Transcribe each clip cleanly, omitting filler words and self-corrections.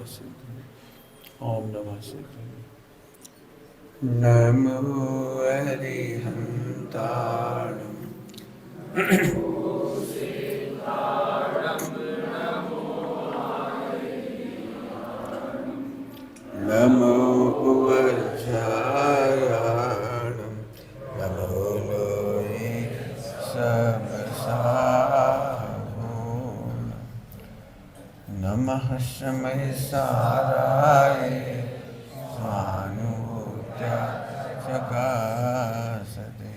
सिद्धि। ओम नमः सिद्धि। नमो अरिहंताणं नमो उवज्रायाणं नमो लोये सबसाहून् नमः शमय साराय स्वानुभूत्या सकाशते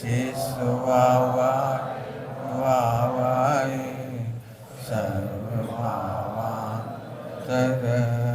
चेस्वावाय सर्वभावान् तरच्छते।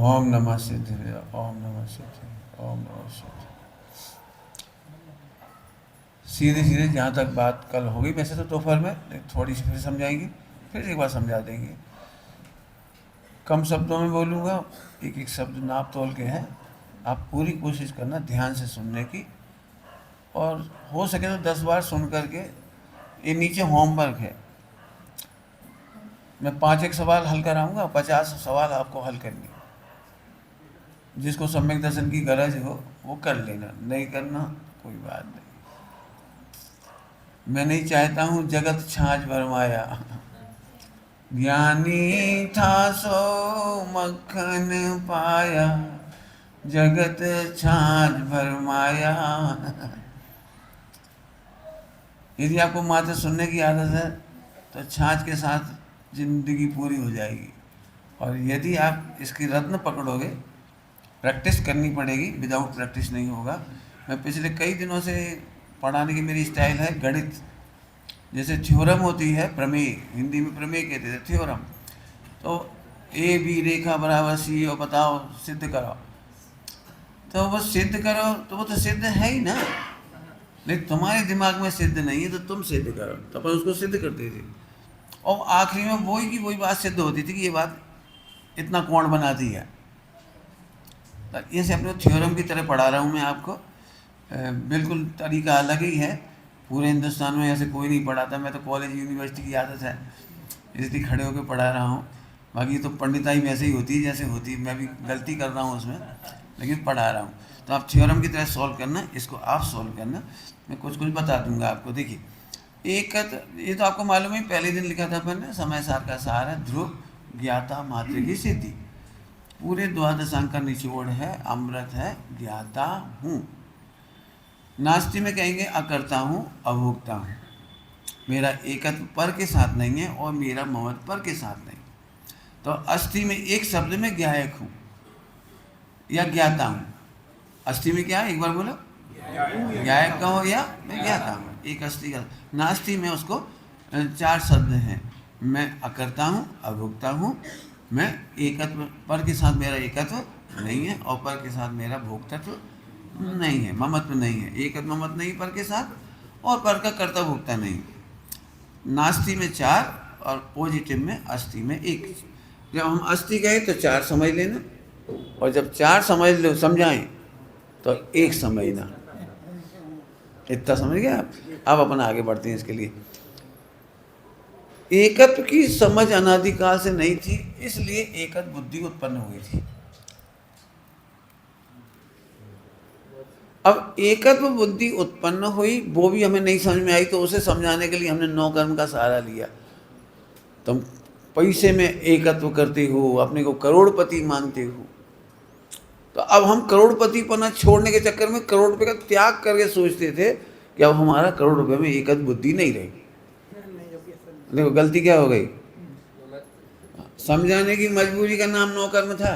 ओम नमः सिद्धि। ओम नमः सिद्धि। ओम नमः सिद्धि। सीधे सीधे जहाँ तक बात कल होगी वैसे तो दोपहर में थोड़ी सी फिर समझाएंगे, फिर एक बार समझा देंगे। कम शब्दों में बोलूँगा, एक एक शब्द नाप तोल के हैं। आप पूरी कोशिश करना ध्यान से सुनने की, और हो सके तो 10 बार सुन करके। ये नीचे होमवर्क है, मैं 5 सवाल हल कराऊंगा, 50 सवाल आपको हल करनी। जिसको सम्यक दर्शन की गरज हो वो कर लेना, नहीं करना कोई बात नहीं। मैं नहीं चाहता हूँ जगत छाछ भरमाया, ज्ञानी था सो मक्खन पाया, जगत छाछ भरमाया। यदि आपको मात्र सुनने की आदत है तो छाछ के साथ जिंदगी पूरी हो जाएगी। और यदि आप इसकी रत्न पकड़ोगे, प्रैक्टिस करनी पड़ेगी, विदाउट प्रैक्टिस नहीं होगा। मैं पिछले कई दिनों से पढ़ाने की मेरी स्टाइल है गणित। जैसे थ्योरम होती है, प्रमेय, हिंदी में प्रमेय कहते थे, थ्योरम। तो ए बी रेखा बराबर सी, और बताओ सिद्ध करो। तो वो सिद्ध करो तो वो तो सिद्ध है ही ना, लेकिन तुम्हारे दिमाग में सिद्ध नहीं है तो तुम सिद्ध करो। तो अपन उसको सिद्ध करते थे, और आखिरी में वही की वही बात सिद्ध होती थी कि ये बात इतना कोण बनाती है। ऐसे अपने थ्योरम की तरह पढ़ा रहा हूँ मैं आपको। बिल्कुल तरीका अलग ही है, पूरे हिंदुस्तान में ऐसे कोई नहीं पढ़ाता। मैं तो कॉलेज यूनिवर्सिटी की आदत है, इसलिए खड़े होकर पढ़ा रहा हूँ। बाकी तो पंडिताई वैसे ही होती है जैसे होती है, मैं भी गलती कर रहा हूँ उसमें, लेकिन पढ़ा रहा हूँ। तो आप थ्योरम की तरह सॉल्व करना, इसको आप सॉल्व करना, मैं कुछ कुछ बता दूंगा आपको। देखिए, एक ये तो आपको मालूम है, पहले दिन लिखा था अपन ने, समय सार का सार है, ध्रुव ज्ञाता मात्र की सिद्धि। पूरे द्वादशांक का निचोड़ है, अमृत है, ज्ञाता हूँ। नास्ति में कहेंगे अकर्ता हूँ, अभोक्ता हूँ। मेरा एकत्व पर के साथ नहीं है और मेरा ममत्व पर के साथ नहीं। तो अस्थि में एक शब्द में ज्ञायक हूँ या ज्ञाता हूँ। अस्थि में क्या है, एक बार बोलो, ज्ञायक का हो या मैं ज्ञाता हूँ, एक अस्थि का। नास्ति में उसको 4 शब्द हैं, मैं अकर्ता हूँ, अभोक्ता हूँ, मैं एकत्व पर के साथ मेरा एकत्व नहीं है और पर के साथ मेरा भोक्तत्व नहीं है, ममत्व नहीं है। एकत्व ममत्व नहीं पर के साथ, और पर का कर्ता भोक्ता नहीं। नास्ति में 4 और पॉजिटिव में अस्थि में 1। जब हम अस्थि गए तो 4 समझ लेना, और जब 4 समझ लो समझाएं तो 1 समझना। इतना समझ गए आप। अब अपन आगे बढ़ते हैं। इसके लिए एकत्व की समझ अनादिकाल से नहीं थी, इसलिए एकत्व बुद्धि उत्पन्न हुई थी। अब एकत्व बुद्धि उत्पन्न हुई, वो भी हमें नहीं समझ में आई, तो उसे समझाने के लिए हमने 9 कर्म का सहारा लिया। तुम पैसे में एकत्व करते हो, अपने को करोड़पति मानते हो। तो अब हम करोड़पति पना छोड़ने के चक्कर में करोड़ रुपए का त्याग करके सोचते थे कि अब हमारा करोड़ रुपए में एकत्व बुद्धि नहीं रहेगी। देखो गलती क्या हो गई, समझाने की मजबूरी का नाम नौ कर्म था।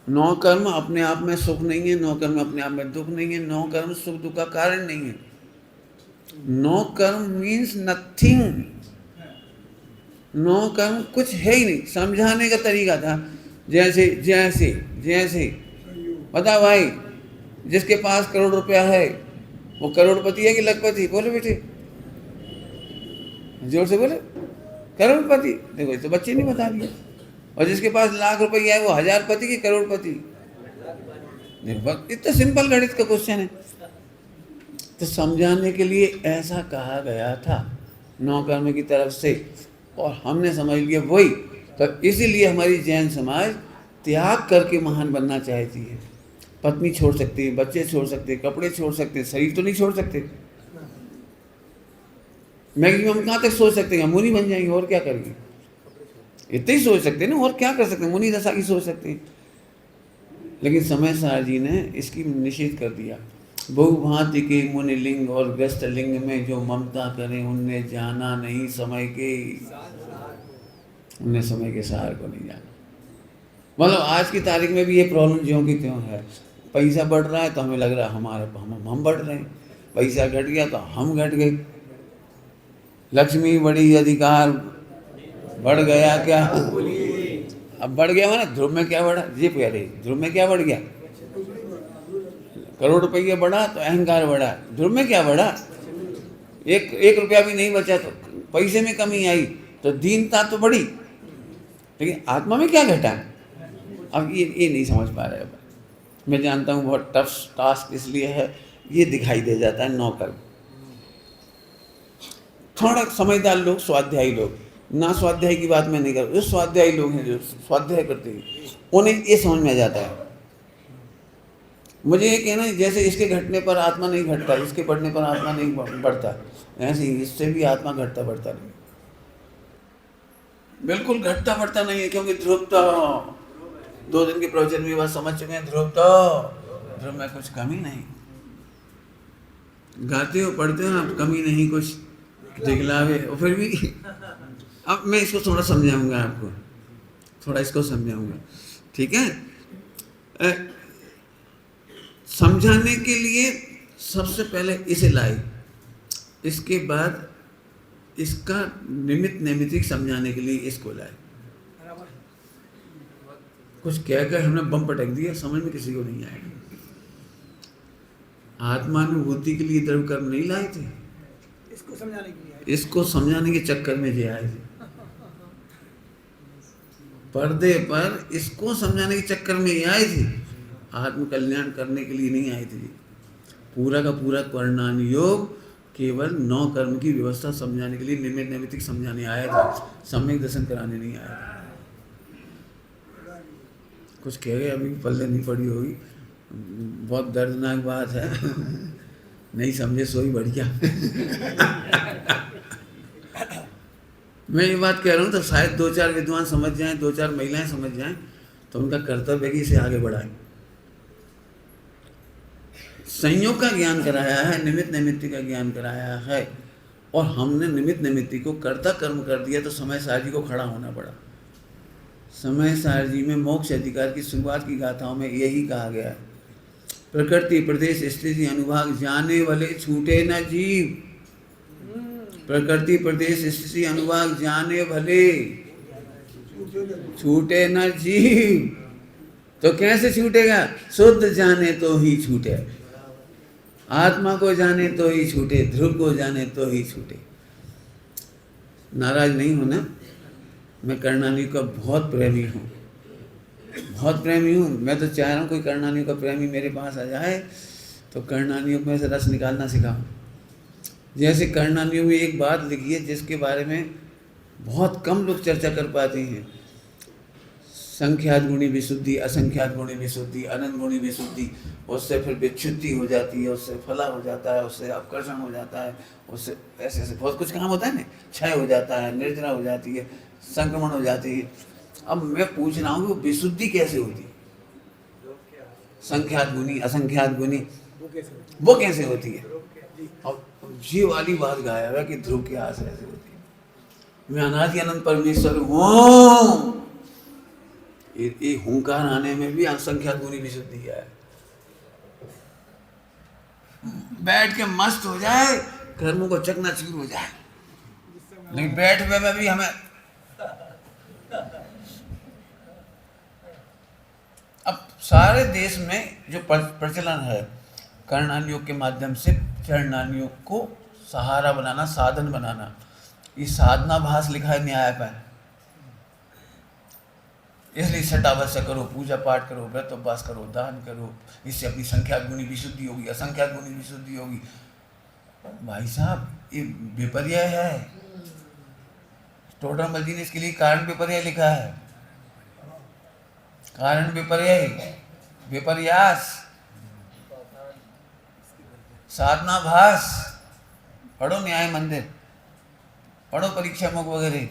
नौ कर्म अपने आप में सुख नहीं है, नौ कर्म अपने आप में दुख नहीं है, नौ कर्म सुख दुख का कारण नहीं है। नो कर्म मीन्स नथिंग। नो कर्म कुछ है ही नहीं। समझाने का तरीका था जैसे जैसे जैसे बता भाई, जिसके पास करोड़ रुपया है वो करोड़पति है कि लखपति? बोले बेटे, जोर से बोले। करोड़पति। देखो ये तो बच्चे ने बता दिया। और जिसके पास लाख रुपया है वो हजारपति की करोड़पति? देखो बस इतना सिंपल गणित का क्वेश्चन है। तो समझाने के लिए ऐसा कहा गया था नौ कर्म की तरफ से, और हमने समझ लिया वही। तो इसीलिए हमारी जैन समाज त्याग करके महान बनना चाहती है। पत्नी छोड़ सकती है, बच्चे छोड़ सकते हैं, कपड़े छोड़ सकते हैं, शरीर तो नहीं छोड़ सकते। मैक्सिमम कहाँ तक सोच सकते हैं? मुनि बन जाएंगे, और क्या करेंगे? इतने ही सोच सकते हैं ना, और क्या कर सकते हैं? मुनि दशा की सोच सकते हैं। लेकिन समय सार जी ने इसकी निषेध कर दिया। बहुभांति के मुनि लिंग और व्यस्त लिंग में जो ममता करें उनने जाना नहीं समय के, उनने समय के सार को नहीं जाना। मतलब आज की तारीख में भी ये प्रॉब्लम ज्यों की त्यों है। पैसा बढ़ रहा है तो हमें लग रहा है हम बढ़ रहे हैं, पैसा घट गया तो हम घट गए। लक्ष्मी बढ़ी, अधिकार बढ़ गया क्या? अब बढ़ गया माना ध्रुव में क्या बढ़ा? जी प्यारे, ध्रुव में क्या बढ़ गया? करोड़ रुपया बढ़ा तो अहंकार बढ़ा। ध्रुव में क्या बढ़ा? एक रुपया भी नहीं बचा तो पैसे में कमी आई तो दीनता तो बढ़ी, लेकिन आत्मा में क्या घटा? अब ये नहीं समझ पा रहे। अब मैं जानता हूँ बहुत टफ टास्क इसलिए है, ये दिखाई दे जाता है नौ कर्म। थोड़ा समझदार लोग, स्वाध्यायी लोग, ना स्वाध्याय की बात मैं नहीं कर रहा, जो स्वाध्यायी लोग हैं जो स्वाध्याय करते हैं उन्हें ये समझ में आ जाता है। मुझे ये कहना है जैसे इसके घटने पर आत्मा नहीं घटता, इसके बढ़ने पर आत्मा नहीं बढ़ता, ऐसे ही इससे भी आत्मा घटता बढ़ता नहीं, बिल्कुल घटता बढ़ता नहीं है। क्योंकि ध्रुव तो 2 दिन के प्रवचन में बात समझ चुके हैं। ध्रुव में कुछ कमी नहीं। गाते हो पढ़ते हो आप, कमी नहीं कुछ दिखलावे, और फिर भी अब मैं इसको थोड़ा समझाऊंगा आपको, थोड़ा इसको समझाऊंगा, ठीक है? समझाने के लिए सबसे पहले इसे लाए, इसके बाद इसका निमित्त नैमित्तिक समझाने के लिए इसको लाए। कुछ कहकर हमने बम पटक दिया, समझ में किसी को नहीं आएगा। आत्मानुभूति के लिए द्रव्य कर्म नहीं लाए थे, इसको समझाने के लिए, इसको समझाने के चक्कर में जे आए थे। पर्दे पर इसको समझाने के चक्कर में ये आए थे, आत्म कल्याण करने के लिए नहीं आए थे। पूरा का पूरा कर्णान योग केवल 9 कर्म की व्यवस्था समझाने के लिए, निमित्त नैमित्तिक समझाने आया था, सम्यक दर्शन कराने नहीं आया था। कुछ कह गए, अभी पल्ले नहीं पड़ी होगी, बहुत दर्दनाक बात है। नहीं समझे सोई बढ़िया। मैं ये बात कह रहा हूँ तो शायद 2-4 विद्वान समझ जाएं, 2-4 महिलाएं समझ जाएं, तो उनका कर्तव्य है कि इसे आगे बढ़ाएं। संयोग का ज्ञान कराया है, निमित्त नैमित्तिक का ज्ञान कराया है, और हमने निमित्त नैमित्तिक को कर्ता कर्म कर दिया तो समय सार जी को खड़ा होना पड़ा। समय सार जी में मोक्ष अधिकार की शुरुआत की गाथाओं में यही कहा गया है, प्रकृति प्रदेश स्थिति अनुभाग जाने वाले छूटे न जीव। प्रकृति प्रदेश स्थिति अनुभाग जाने भले छूटे न जीव। तो कैसे छूटेगा? शुद्ध जाने तो ही छूटे, आत्मा को जाने तो ही छूटे, ध्रुव को जाने तो ही छूटे। नाराज नहीं होना, मैं कर्णानी का बहुत प्रेमी हूँ, बहुत प्रेमी हूँ। मैं तो चाह रहा हूँ कोई कर्णानियों का प्रेमी मेरे पास आ जाए तो कर्णानियों में से रस निकालना सिखाऊं। जैसे कर्णानियों में एक बात लिखी है जिसके बारे में बहुत कम लोग चर्चा कर पाते हैं, संख्यात गुणी विशुद्धि, असंख्यात गुणी विशुद्धि, अनंत गुणी विशुद्धि। उससे फिर विच्छुद्धि हो जाती है, उससे फला हो जाता है, उससे अपकर्षण हो जाता है, उससे ऐसे ऐसे बहुत कुछ काम होता है ना, क्षय हो जाता है, निर्जरा हो जाती है, संक्रमण हो जाती है। अब मैं पूछ रहा हूँ कि विशुद्धि कैसे होती है? संख्यात गुणी असंख्यात गुणी वो कैसे होती है? और ये वाली बात गाया है कि ध्रुव के आस ऐसे होती है। मैं अनादि अनंत परमेश्वर हूँ। ये हुंकार आने में भी असंख्यात गुनी विशुद्धि है। बैठ के मस्त हो जाए, कर्मों को चकनाचूर हो जाए, लेकिन बैठ हुए में भी हमें अब सारे देश में जो प्रचलन है कर्णान योग के माध्यम से चरणान योग को सहारा बनाना, साधन बनाना, ये साधना भास लिखा है न्याय पर। इसलिए सटावश्य करो, पूजा पाठ करो, व्रत उपवास करो, दान करो, इससे अपनी संख्या गुनी विशुद्धि होगी, असंख्या गुनी विशुद्धि होगी। भाई साहब ये विपर्य है। टोडरमल जी ने इसके लिए कारण विपर्य लिखा है। कारण विपर्य, विपर्यास, साधना भास। पढ़ो न्याय मंदिर, पढ़ो परीक्षा मुख वगैरह,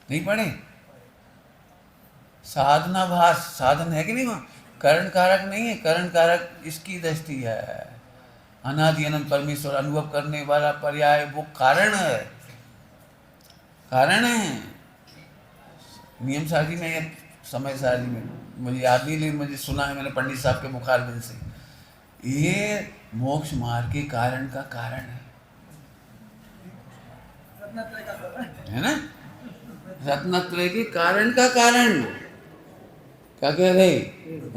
नहीं पढ़े? साधना भास साधन है कि नहीं? वहाँ करण कारक नहीं है, करण कारक इसकी दृष्टि है। अनादि अनंत परमेश्वर अनुभव करने वाला पर्याय वो कारण है, कारण है। नियम साजी में या समय साजी में मुझे याद नहीं, लेकिन मुझे सुना है मैंने पंडित साहब के मुखारबिंद से, ये मोक्ष मार्ग के कारण का कारण है ना? रत्नत्रय के कारण का कारण। क्या कह रहे?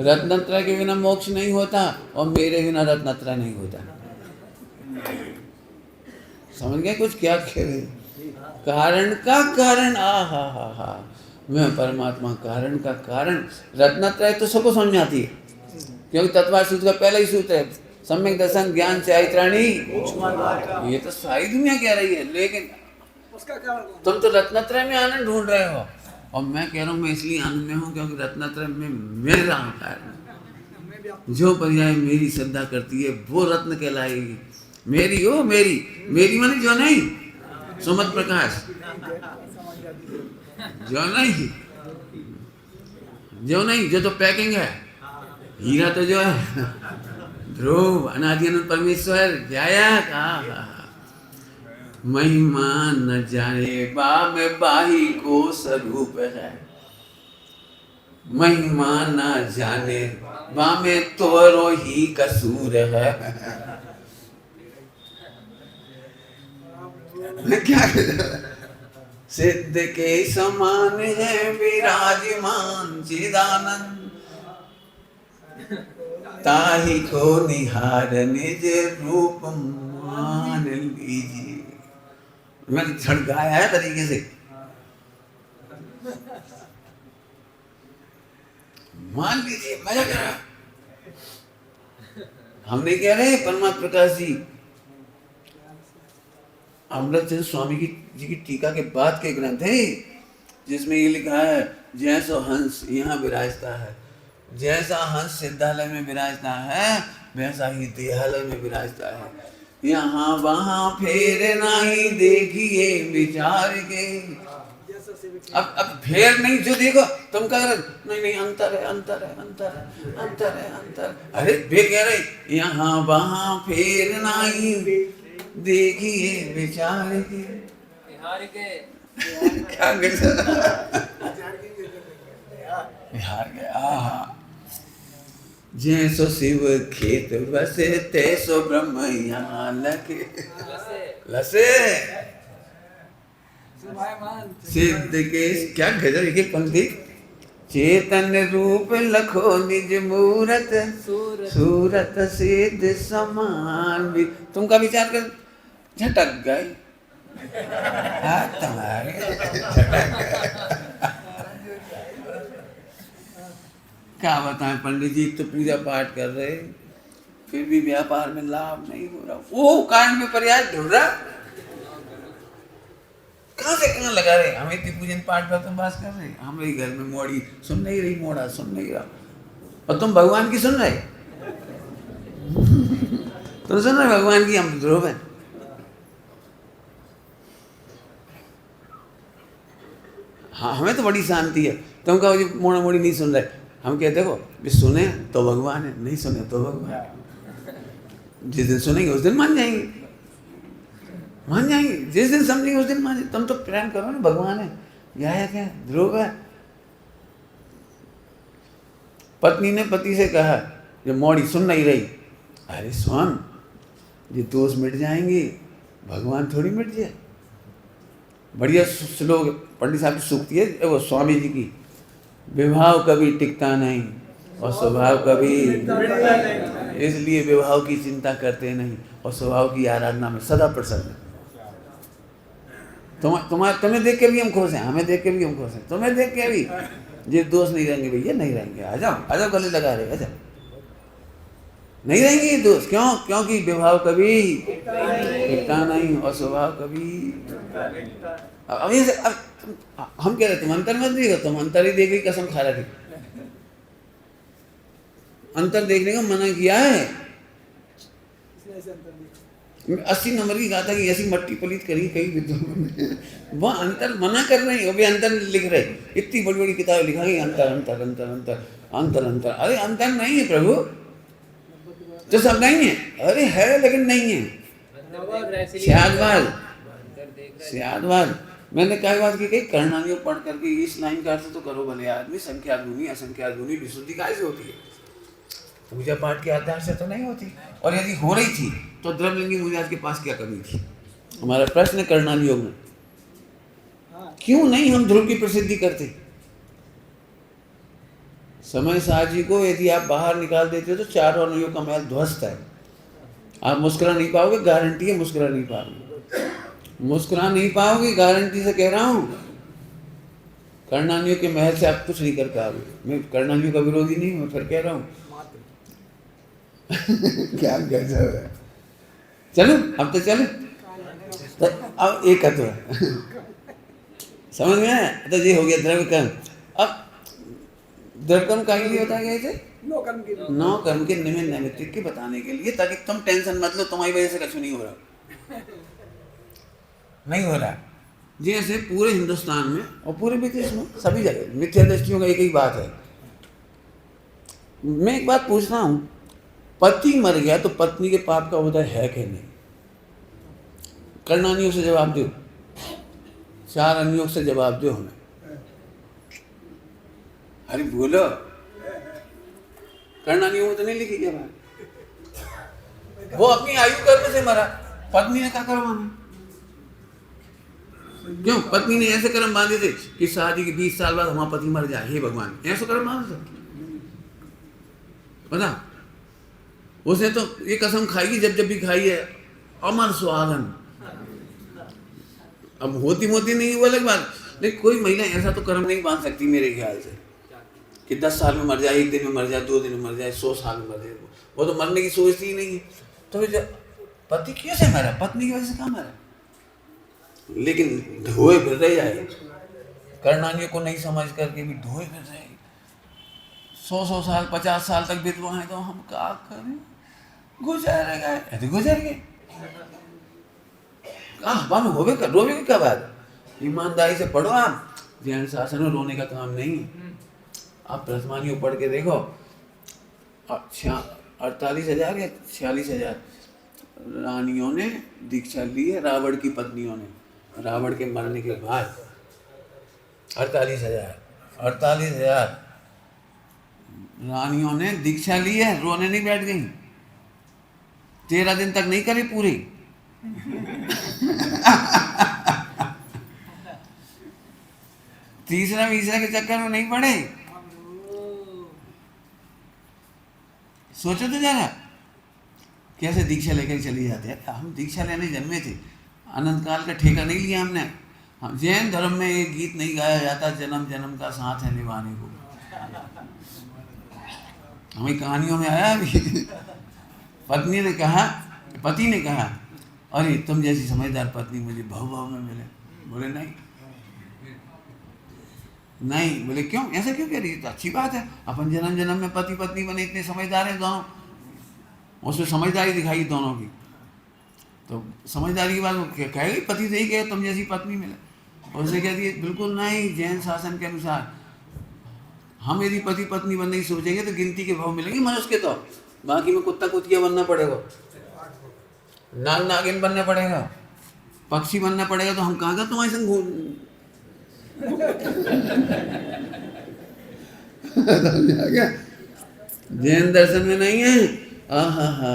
रत्नत्रय के बिना मोक्ष नहीं होता और मेरे बिना रत्नत्रय नहीं होता। समझ गए कुछ क्या कह रहे? कारण का कारण, आ हा हा हा, मैं परमात्मा कारण का कारण। रत्नत्रय तो सबको समझ में आती है, क्योंकि तत्वार सूत्र का पहला ही सूत्र है, सम्यक दर्शन ज्ञान से आयत्राणी। ये तो सारी दुनिया कह रही है, लेकिन तुम तो रत्नत्रय में आनंद ढूंढ रहे हो, और मैं कह रहा हूँ मैं इसलिए आनंद में हूँ क्योंकि रत्नत्रय में मेरा कारण। जो पर्याय मेरी श्रद्धा करती है वो रत्न कहलाएगी। मेरी हो, मेरी मेरी माने जो नहीं, सुमत प्रकाश, जो नहीं, जो नहीं, जो तो पैकिंग है। हीरा तो जो है ध्रुव, अनादि अनंत परमेश्वर गायक। महिमा न जाने बा में बाही को स्वरूप है, महिमा न जाने बा में तोरो ही कसूर है। क्या सिद्ध के समान है विराजमान चिदानंद, ताही को निहार निज रूप मान लीजिए। मैंने झड़काया है तरीके से, मान लीजिए, मजा कर रहा। हम नहीं कह रहे, परमात्मा प्रकाश जी अमृतचंद्र स्वामी जी की टीका के बाद के ग्रंथ है, जिसमें ये लिखा है जैसो हंस यहाँ विराजता है, जैसा हंस सिद्धालय में विराजता है वैसा ही देहालय में विराजता है। यहाँ वहाँ फेर नहीं देखिए विचार के। अब फेर नहीं, जो देखो तुम कह रहे नहीं नहीं अंतर है, अंतर है, अंतर है, अंतर है, अंतर। अरे वे कह रहे यहाँ वहाँ फेर नहीं देखिए विचार के। क्या बिहार के जैसो शिव खेत बसे तैसो ब्रह्म यहाँ लगे लसे। सिद्ध के क्या गजब एक पंक्ति, चेतन रूप लखो निज मूरत, सूरत सिद्ध समान भी। तुमका विचार कर झटक गए तुम्हारे क्या बताएं पंडित जी, तो पूजा पाठ कर रहे फिर भी व्यापार में लाभ नहीं हो रहा। वो कारण में पर्याय ढूंढ रहा, कहां से कहां लगा रहे। हम इतनी पूजन पाठ पर तुम बात कर रहे, हमारे घर में मोड़ी सुन नहीं रही, मोड़ा सुन नहीं रहा, और तुम भगवान की सुन रहे। तुम सुन रहे भगवान की, हम ध्रुव है। हाँ हमें तो बड़ी शांति है। तुम कहो जी मोड़ा मोड़ी नहीं सुन रहे, हम कहते देखो भी सुने तो भगवान है, नहीं सुने तो भगवान। जिस दिन सुनेंगे उस दिन मान जाएंगे, मान जाएंगे। जिस दिन समझेंगे उस दिन माने। तुम तो प्रेम करो ना, भगवान है, या क्या ध्रुव है। पत्नी ने पति से कहा, जो मौड़ी सुन नहीं रही, अरे स्वान, ये दोष मिट जाएंगे, भगवान थोड़ी मिट जाए। बढ़िया श्लोक पंडित साहब की सूक्ति है वो स्वामी जी की, विवाह कभी टिकता नहीं और स्वभाव कभी, इसलिए विवाह की चिंता करते नहीं और स्वभाव की आराधना में सदा प्रसन्न। तुम्हें देख के भी हम खुश हैं, हमें देख के भी हम खुश हैं, तुम्हें देख के भी। ये दोष नहीं रहेंगे भैया, नहीं रहेंगे। आ जाओ गले लगा रहे, आ जाओ। नहीं रहेंगे ये दोष, क्यों? क्योंकि विवाह कभी टिकता नहीं और स्वभाव कभी। अब ये हम कह रहे तुम अंतर मत देखो, तुम अंतर ही देख रही, कसम खा रहे। अंतर देखने का मना किया है। 80 नंबर की गाथा की ऐसी मट्टी पलीत करी कई विद्वानों ने, वह अंतर मना कर रहे हैं, वो भी अंतर लिख रहे। इतनी बड़ी बड़ी किताबें लिखा गई, अंतर अंतर अंतर अंतर अंतर अंतर। अरे अंतर नहीं है प्रभु, तो सब नहीं है। अरे है लेकिन नहीं है। सियादवाद मैंने क्या बात की, कही कर्णानियों पढ़ करके इस लाइन का अर्थ तो करो भले आदमी, संख्या गुनी असंख्या गुनी विशुद्धि काय से होती है? पूजा पाठ के आधार से तो नहीं होती। और यदि हो रही थी तो द्रव्यलिंगी मुनिराज के पास क्या कमी थी? हमारा प्रश्न कर्णान योग में, क्यों नहीं हम ध्रुव की प्रसिद्धि करते? समय शाह जी को यदि आप बाहर निकाल देते तो 4 और योग का महल ध्वस्त है। आप मुस्कुरा नहीं पाओगे, गारंटी है मुस्कुरा नहीं पाओगे, मुस्कुरा नहीं पाओगे, गारंटी से कह रहा हूं। कर्णानियों के महल से आप कुछ नहीं कर पाओगे। मैं कर्णानियों का विरोधी नहीं, मैं फिर कह रहा हूं क्या गजब है। चलो अब तो चलो, तो अब एक तो समझ में आया? तो ये हो गया द्रव्य कर्म। अब द्रव्य कर्म का लिए होता है कैसे? 9 कर्म के निमित्त नैमित्तिक के बताने के लिए, ताकि तुम टेंशन मत लो, तुम्हारी वजह से कुछ नहीं हो रहा, नहीं हो रहा। जैसे पूरे हिंदुस्तान में और पूरे विदेश में सभी जगह मिथ्या दृष्टियों का एक ही बात है। मैं एक बात पूछता हूँ, पति मर गया तो पत्नी के पाप का उदय है कि नहीं? कर्णानियों से जवाब दो, 4 अन्यों से जवाब दो हमें। अरे बोलो, कर्णानियों में तो नहीं लिखी क्या बात? वो अपनी आयु कर्म से मरा, पत्नी ने क्या करवाना? क्यों? पत्नी ने ऐसे कर्म बांधे थे कि शादी के 20 साल बाद हमारा पति मर जाए, हे भगवान, ऐसे कर्म बांधे थे। पता उसने तो ये कसम खाई जब जब भी खाई है, अमर सुहागन। अब होती मोती नहीं वो अलग बात, लेकिन कोई महिला ऐसा तो कर्म नहीं बांध सकती मेरे ख्याल से कि 10 साल में मर जाए, 1 दिन में मर जाए, 2 दिन में मर जाए, 100 साल में मर जाए। वो तो मरने की सोचती ही नहीं है। तो जब पति क्यों से मरा? पत्नी की वजह से कहाँ मरा? लेकिन धोए फिर रह जाए, कर्णानियों को नहीं समझ करके भी धोए फिर रहे। 100 साल 50 साल तक विधवा है तो हम क्या करें? गुजर गए, गुजर गए। होवे कर रोवे क्या बात? ईमानदारी से पढ़ो आप, जैन शासन में रोने का काम नहीं है। आप प्रथमानियों पढ़ के देखो, 48,000 या 46,000 रानियों ने दीक्षा ली है रावण की पत्नियों ने, रावण के मरने के बाद 48,000 रानियों ने दीक्षा ली है, रोने नहीं बैठ गई। 13 दिन तक नहीं करी पूरी। तीसरा के चक्कर में नहीं पड़े। सोचो तो जरा, कैसे दीक्षा लेकर चली जाते हैं। हम दीक्षा लेने जन्मे थे, अनंत काल का ठेका नहीं लिया हमने। जैन धर्म में एक गीत नहीं गाया जाता, जन्म जन्म का साथ है निभाने को। हमें कहानियों में आया अभी। पति ने कहा अरे तुम जैसी समझदार पत्नी मुझे भाव में मिले। बोले नहीं। बोले क्यों? ऐसा क्यों कह रही? तो अच्छी बात है, अपन जन्म जन्म में पति पत्नी बने, इतने समझदार हैं दोनों। उसमें समझदारी दिखाई दोनों की, तो समझदारी की बात कहेगी, पति से ही कहे तुम जैसी पत्नी मिले। और उसे कहती है बिल्कुल नहीं, जैन शासन के अनुसार हम यदि पति पत्नी बनने की सोचेंगे तो गिनती के भाव मिलेंगे मनुष्य के, तो बाकी में कुत्ता कुतिया बनना पड़ेगा, नाग नागिन बनना पड़ेगा, पक्षी बनना पड़ेगा तो हम कहाँ का तुम्हारे संग घूम समझा क्या? जैन दर्शन में नहीं है। आहा,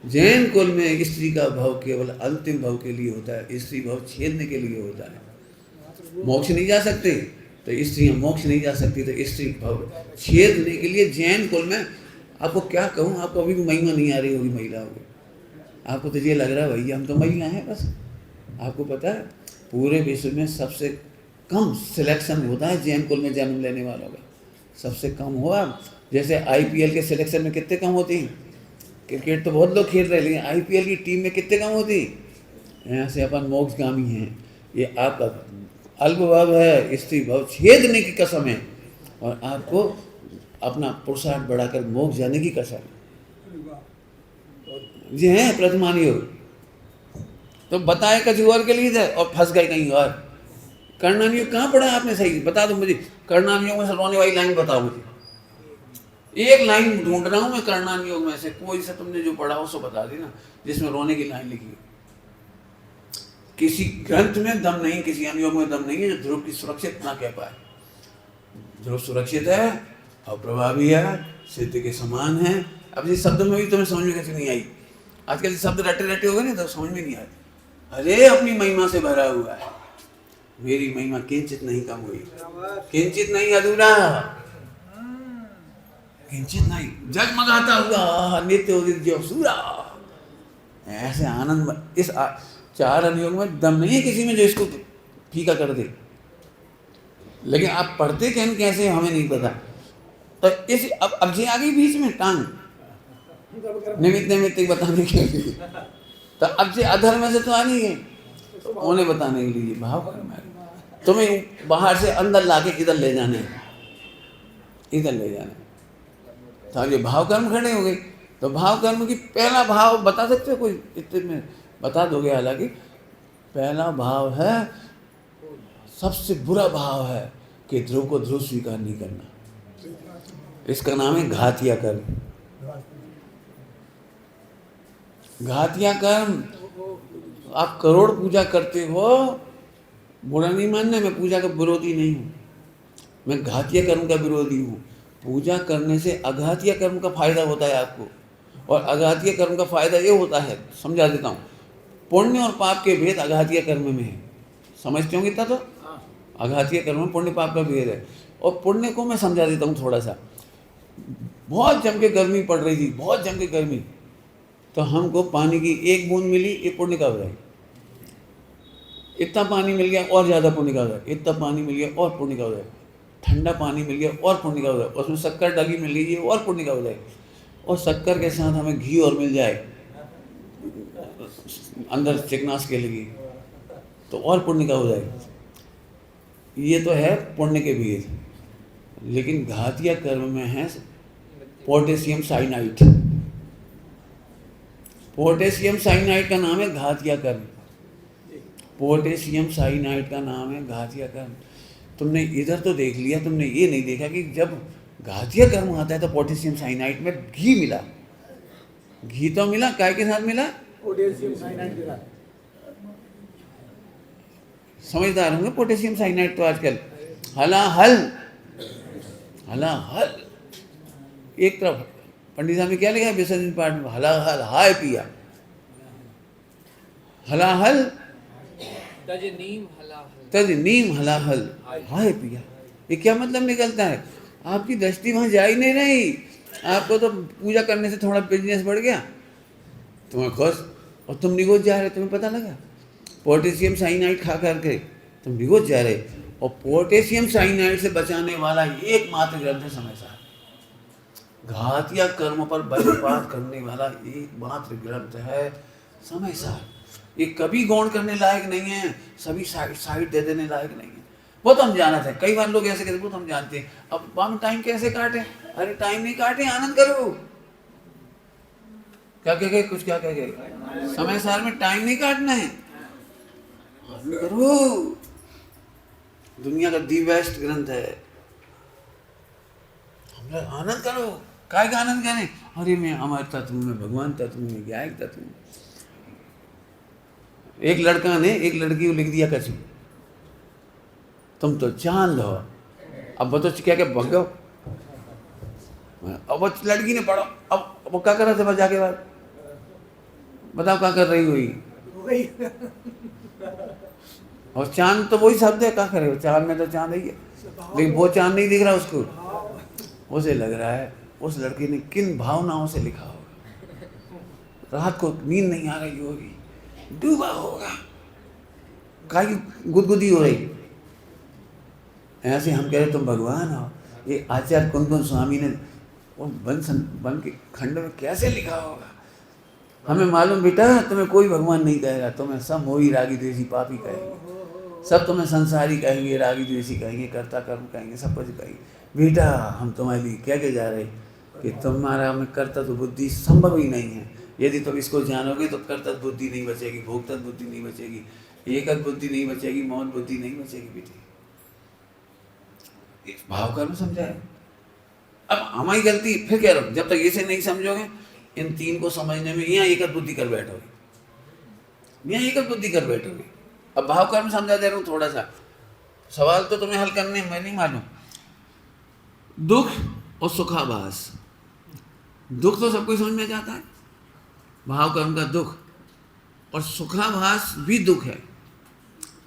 जैन कुल में स्त्री का भाव केवल अंतिम भाव के लिए होता है, स्त्री भाव छेदने के लिए होता है। मोक्ष नहीं जा सकते तो स्त्रियां मोक्ष नहीं जा सकती, तो स्त्री भाव छेदने के लिए जैन कुल में, आपको क्या कहूँ, आपको अभी भी महिमा नहीं आ रही होगी महिलाओं को। आपको तो ये लग रहा है भैया हम तो महिला हैं बस। आपको पता है पूरे विश्व में सबसे कम सिलेक्शन होता है जैन कुल में जन्म लेने वालों का, सबसे कम हुआ। जैसे IPL के सिलेक्शन में कितने कम होती, क्रिकेट तो बहुत लोग खेल रहे हैं, लेकिन IPL की टीम में कितने कम होती। यहाँ से अपन मोक्षगामी हैं। ये आपका अल्प भाव है, स्त्री भाव छेदने की कसम है, और आपको अपना पुरुषार्थ बढ़ाकर मोक्ष जाने की कसम ये है प्रतिमान योग। तो बताए कहीं और के लिए थे और फंस गए कहीं और। कर्णान योग कहाँ पढ़ा आपने सही बता दो मुझे, कर्णान योग में से रोने वाली लाइन बताओ मुझे, एक लाइन ढूंढ रहा हूँ मैं कर्णान योग में से, कोई सा तुमने जो पढ़ा हो सो बता देना जिसमें रोने की लाइन लिखी हो। किसी ग्रंथ में दम नहीं, किसी अनुयोग में दम नहीं है जो ध्रुव की सुरक्षित ना कह पाए। ध्रुव सुरक्षित है, अप्रभावी है, सिद्ध के समान है। अब इस शब्द में भी तुम्हें समझ में कैसे नहीं आई? आजकल शब्द रटे रटे हो गए ना तो समझ में नहीं आए। अरे अपनी महिमा से भरा हुआ है, मेरी महिमा किंचित नहीं कम हुई, किंचित नहीं अधूरा, किंचित नहीं जगमगाता हुआ नित्य उदित जो सूरा। ऐसे आनंद इस चार अनुयोग में दम नहीं है किसी में जो इसको फीका कर दे। लेकिन आप पढ़ते कैसे हमें नहीं पता। तो इस अब जी आ गई बीच में टांग निमित्त निमित्त बताने के लिए, तो अब से अधर्म से तो आ नहीं है, तो उन्हें बताने के लिए भाव कर्म है। तुम्हें बाहर से अंदर लाके इधर ले जाने, इधर ले जाने। तो ये भाव कर्म खड़े हो गए। तो भाव कर्म की पहला भाव बता सकते हो कोई? इतने में बता दोगे। हालांकि पहला भाव है, सबसे बुरा भाव है कि ध्रुव को ध्रुव स्वीकार नहीं करना। इसका नाम है घातिया कर्म। घातिया कर्म। आप करोड़ पूजा करते हो, बुरा नहीं मानना, मैं पूजा का विरोधी नहीं हूँ, मैं घातिया कर्म का विरोधी हूँ। पूजा करने से अघातिया कर्म का फायदा होता है आपको, और अघातिया कर्म का फायदा ये होता है, समझा देता हूँ। पुण्य और पाप के भेद अघातिया कर्म में है, समझते होंगे इतना तो। अघातिया कर्म में पुण्य पाप का भेद है। और पुण्य को मैं समझा देता हूँ थोड़ा सा। बहुत जम के गर्मी पड़ रही थी, बहुत जम के गर्मी, तो हमको पानी की एक बूंद मिली, ये पुण्य का उदय। इतना पानी मिल गया और ज़्यादा पुण्य का उदय, इतना पानी मिल गया और पुण्य का उदय, ठंडा पानी मिल गया और पुण्य का उदय, उसमें शक्कर डाली मिल गई और पुण्य का उदय, और शक्कर के साथ हमें घी और मिल जाए अंदर चिकनास के लिए तो और पुण्य का उदय। ये तो है पुण्य के भेद। लेकिन घातिया कर्म में है पोटेशियम साइनाइड। पोटेशियम साइनाइड का नाम है घातिया कर्म। पोटेशियम साइनाइड का नाम है घातिया कर्म। तुमने इधर तो देख लिया, तुमने ये नहीं देखा कि जब घातिया कर्म आता है तो पोटेशियम साइनाइड में घी मिला। घी तो मिला, काय के साथ मिला? पोटेशियम साइनाइड के साथ। समझदार होंगे पोटेशियम साइनाइड तो आजकल हलाहल हलाहल। एक तरफ पंडित साहब ने क्या लिखा है विसर्जन पाठ में? हलाहल हाय पिया, हलाहल तज नीम हलाहल हाय पिया। ये क्या मतलब निकलता है? आपकी दृष्टि वहां जा ही नहीं रही। आपको तो पूजा करने से थोड़ा बिजनेस बढ़ गया, तुम्हें खुश, और तुम निगोज जा रहे, तुम्हें पता लगा पोटेशियम साइनाइड खा करके तुम निगोज जा रहे। और पोटेशियम साइनाइड से बचाने वाला एकमात्र ग्रंथ है समय सार। घातिया कर्म पर वज्रपात करने वाला एकमात्र ग्रंथ है समय सार। ये कभी गौण करने लायक नहीं है, सभी साइड दे देने लायक नहीं है। वो तो हम जाना था, कई बार लोग ऐसे कहते वो तो हम जानते हैं। अब हम टाइम कैसे काटे? अरे टाइम नहीं काटे, आनंद करो। क्या कह गए? कुछ क्या कह गए? समय सार में टाइम नहीं काटना है, आनंद करो। दुनिया का दी बेस्ट ग्रंथ है, हम लोग आनंद करो। काय का आनंद करें? अरे मैं अमर तत्व में, भगवान तत्व में, ज्ञायक तत्व में। एक लड़का ने एक लड़की को लिख दिया कछु, तुम तो जान लो। अब वो तो क्या क्या भग गो। अब वो लड़की ने पढ़ा, अब वो क्या कर रहा था जाके बाद, बताओ क्या कर रही हुई। और चांद तो वही शब्द है, क्या करे, चांद में तो चांद ही है, लेकिन वो चांद नहीं दिख रहा उसको। उसे लग रहा है उस लड़की ने किन भावनाओं से लिखा होगा, रात को नींद नहीं आ रही होगी, डूबा होगा, काई गुदगुदी हो रही। ऐसे हम कह रहे तुम भगवान हो। ये आचार्य कुंदन स्वामी ने वो वन के खंड में कैसे लिखा होगा। हमें मालूम बेटा तुम्हें कोई भगवान नहीं कहेगा, तुम्हें सब मोही रागी द्वेषी पापी कहेंगे, सब तुम्हें संसारी कहेंगे, रागी द्वेषी कहेंगे, कर्ता कर्म कहेंगे, सब कुछ कहेंगे। बेटा हम तुम्हारे लिए क्या क्या जा रहे कि तुम्हारा में कर्तव्य बुद्धि संभव ही नहीं है। यदि तुम इसको जानोगे तो कर्तव्य बुद्धि नहीं बचेगी, भोक्तव्य बुद्धि नहीं बचेगी, एकत बुद्धि नहीं बचेगी, मौन बुद्धि नहीं बचेगी। बेटी भाव कर्म समझाए। अब हमारी गलती, फिर कह रहा हूँ, जब तक इसे नहीं समझोगे इन तीन को समझने में यहाँ एकत बुद्धि कर बैठोगे, यहाँ एकत बुद्धि कर बैठोगे। अब भाव कर्म समझा दे रहा हूँ थोड़ा सा, सवाल तो तुम्हें हल करने मैं नहीं मालूम। दुख और सुखाभास, दुख तो सबको समझ में जाता है, भाव कर्म का दुख, और सुखाभास भी दुख है,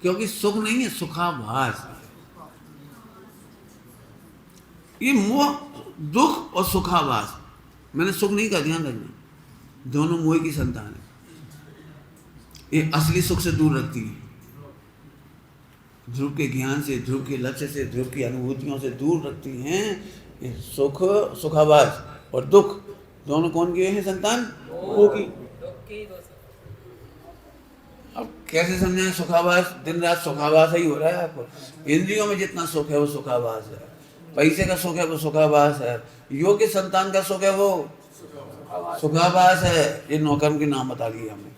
क्योंकि सुख नहीं है, सुखाभास। ये मोह, दुख और सुखाभास, मैंने सुख नहीं कहा, ध्यान रखना, दोनों मोह की संतान है। ये असली सुख से दूर रखती है, ध्रुव के ज्ञान से, ध्रुव के लक्ष्य से, ध्रुव की अनुभूतियों से दूर रखती हैं। ये सुख, सुखाभास और दुख दोनों कौन के हैं संतान? मोह की। अब कैसे समझाएं? सुखाभास, दिन रात सुखाभास ही हो रहा है आपको। इंद्रियों में जितना सुख है वो सुखाभास है, पैसे का सुख है वो सुखाभास है, योग्य संतान का सुख है वो सुखाभास है। ये नौकर्म के नाम बता दिए हमें।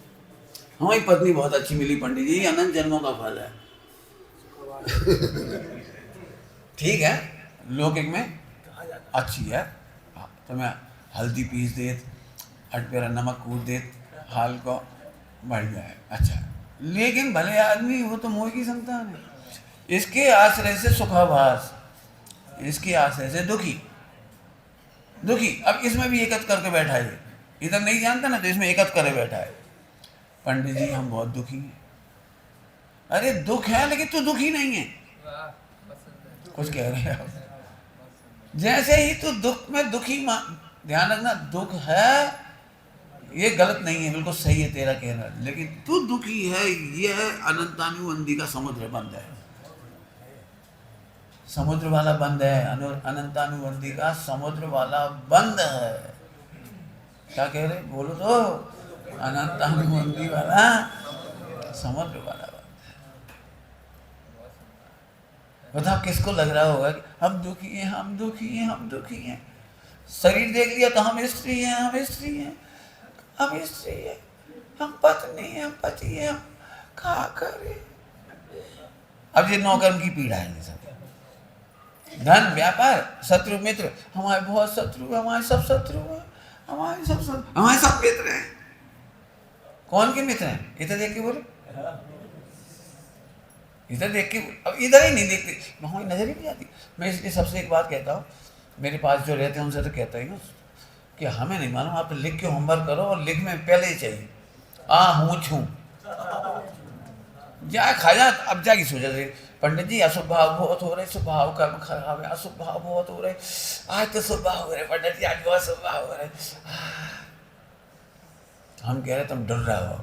हमारी पत्नी बहुत अच्छी मिली पंडित जी, अनंत जन्मों का फल है। ठीक है, लौकिक में अच्छी है, तुम्हें हल्दी पीस देत, अटपेरा नमक कूट देत, हाल को बढ़िया है, अच्छा। लेकिन भले आदमी वो तो मोह की संतान है, इसके आश्रय से सुखाभास, इसके आश्रय से दुखी दुखी। अब इसमें भी एकत्र करके बैठा है, इधर नहीं जानता ना तो इसमें एकत्र करे बैठा है। पंडित जी हम बहुत दुखी हैं। अरे दुख है लेकिन तू दुखी नहीं है, कुछ कह रहे हैं आप। जैसे ही तू दुख में दुखी, ध्यान रखना, दुख है ये गलत नहीं है, बिल्कुल सही है तेरा कहना, लेकिन तू दुखी है, ये है अनंतानुबंधी का समुद्र बंद है, समुद्र वाला बंद है, अनंतानुबंधी का समुद्र वाला बंद है। क्या कह रहे, बोलो तो, अनंतानुबंधी वाला समुद्र वाला बंद है। बताओ किसको लग रहा होगा कि हम दुखी हैं, हम दुखी हैं, हम दुखी हैं। शरीर देख लिया तो हम स्त्री हैं, हम स्त्री हैं, हम स्त्री हैं, हम पत्नी हैं, हम पति हैं, हम क्या करें। अब ये नौकर्म की पीड़ा है, ये सब धन व्यापार शत्रु मित्र, हमारे बहुत शत्रु, हमारे सब शत्रु हैं, हमारे सब शत्रु, हमारे सब मित्र हैं। कौन के मित्र हैं? इधर देख के बोले, इधर देख के, अब इधर ही नहीं देखते, वहाँ नजर ही नहीं आती। मैं इसलिए सबसे एक बात कहता हूँ, मेरे पास जो रहते हैं उनसे तो कहता ही हूँ कि हमें नहीं मालूम, आप तो लिख के होमवर्क करो, और लिख में पहले ही चाहिए हूँ छू जा खा जा। अब जाके सोचा थे पंडित जी अशुभ भाव बहुत हो रहे, शुभ भाव कर्म खराब है, अशुभ भाव बहुत हो रहे, आज तो शुभ भाव हो रहे पंडित जी, आज बहुत शुभ भाव हो रहे। हम कह रहे तुम डर रहे हो।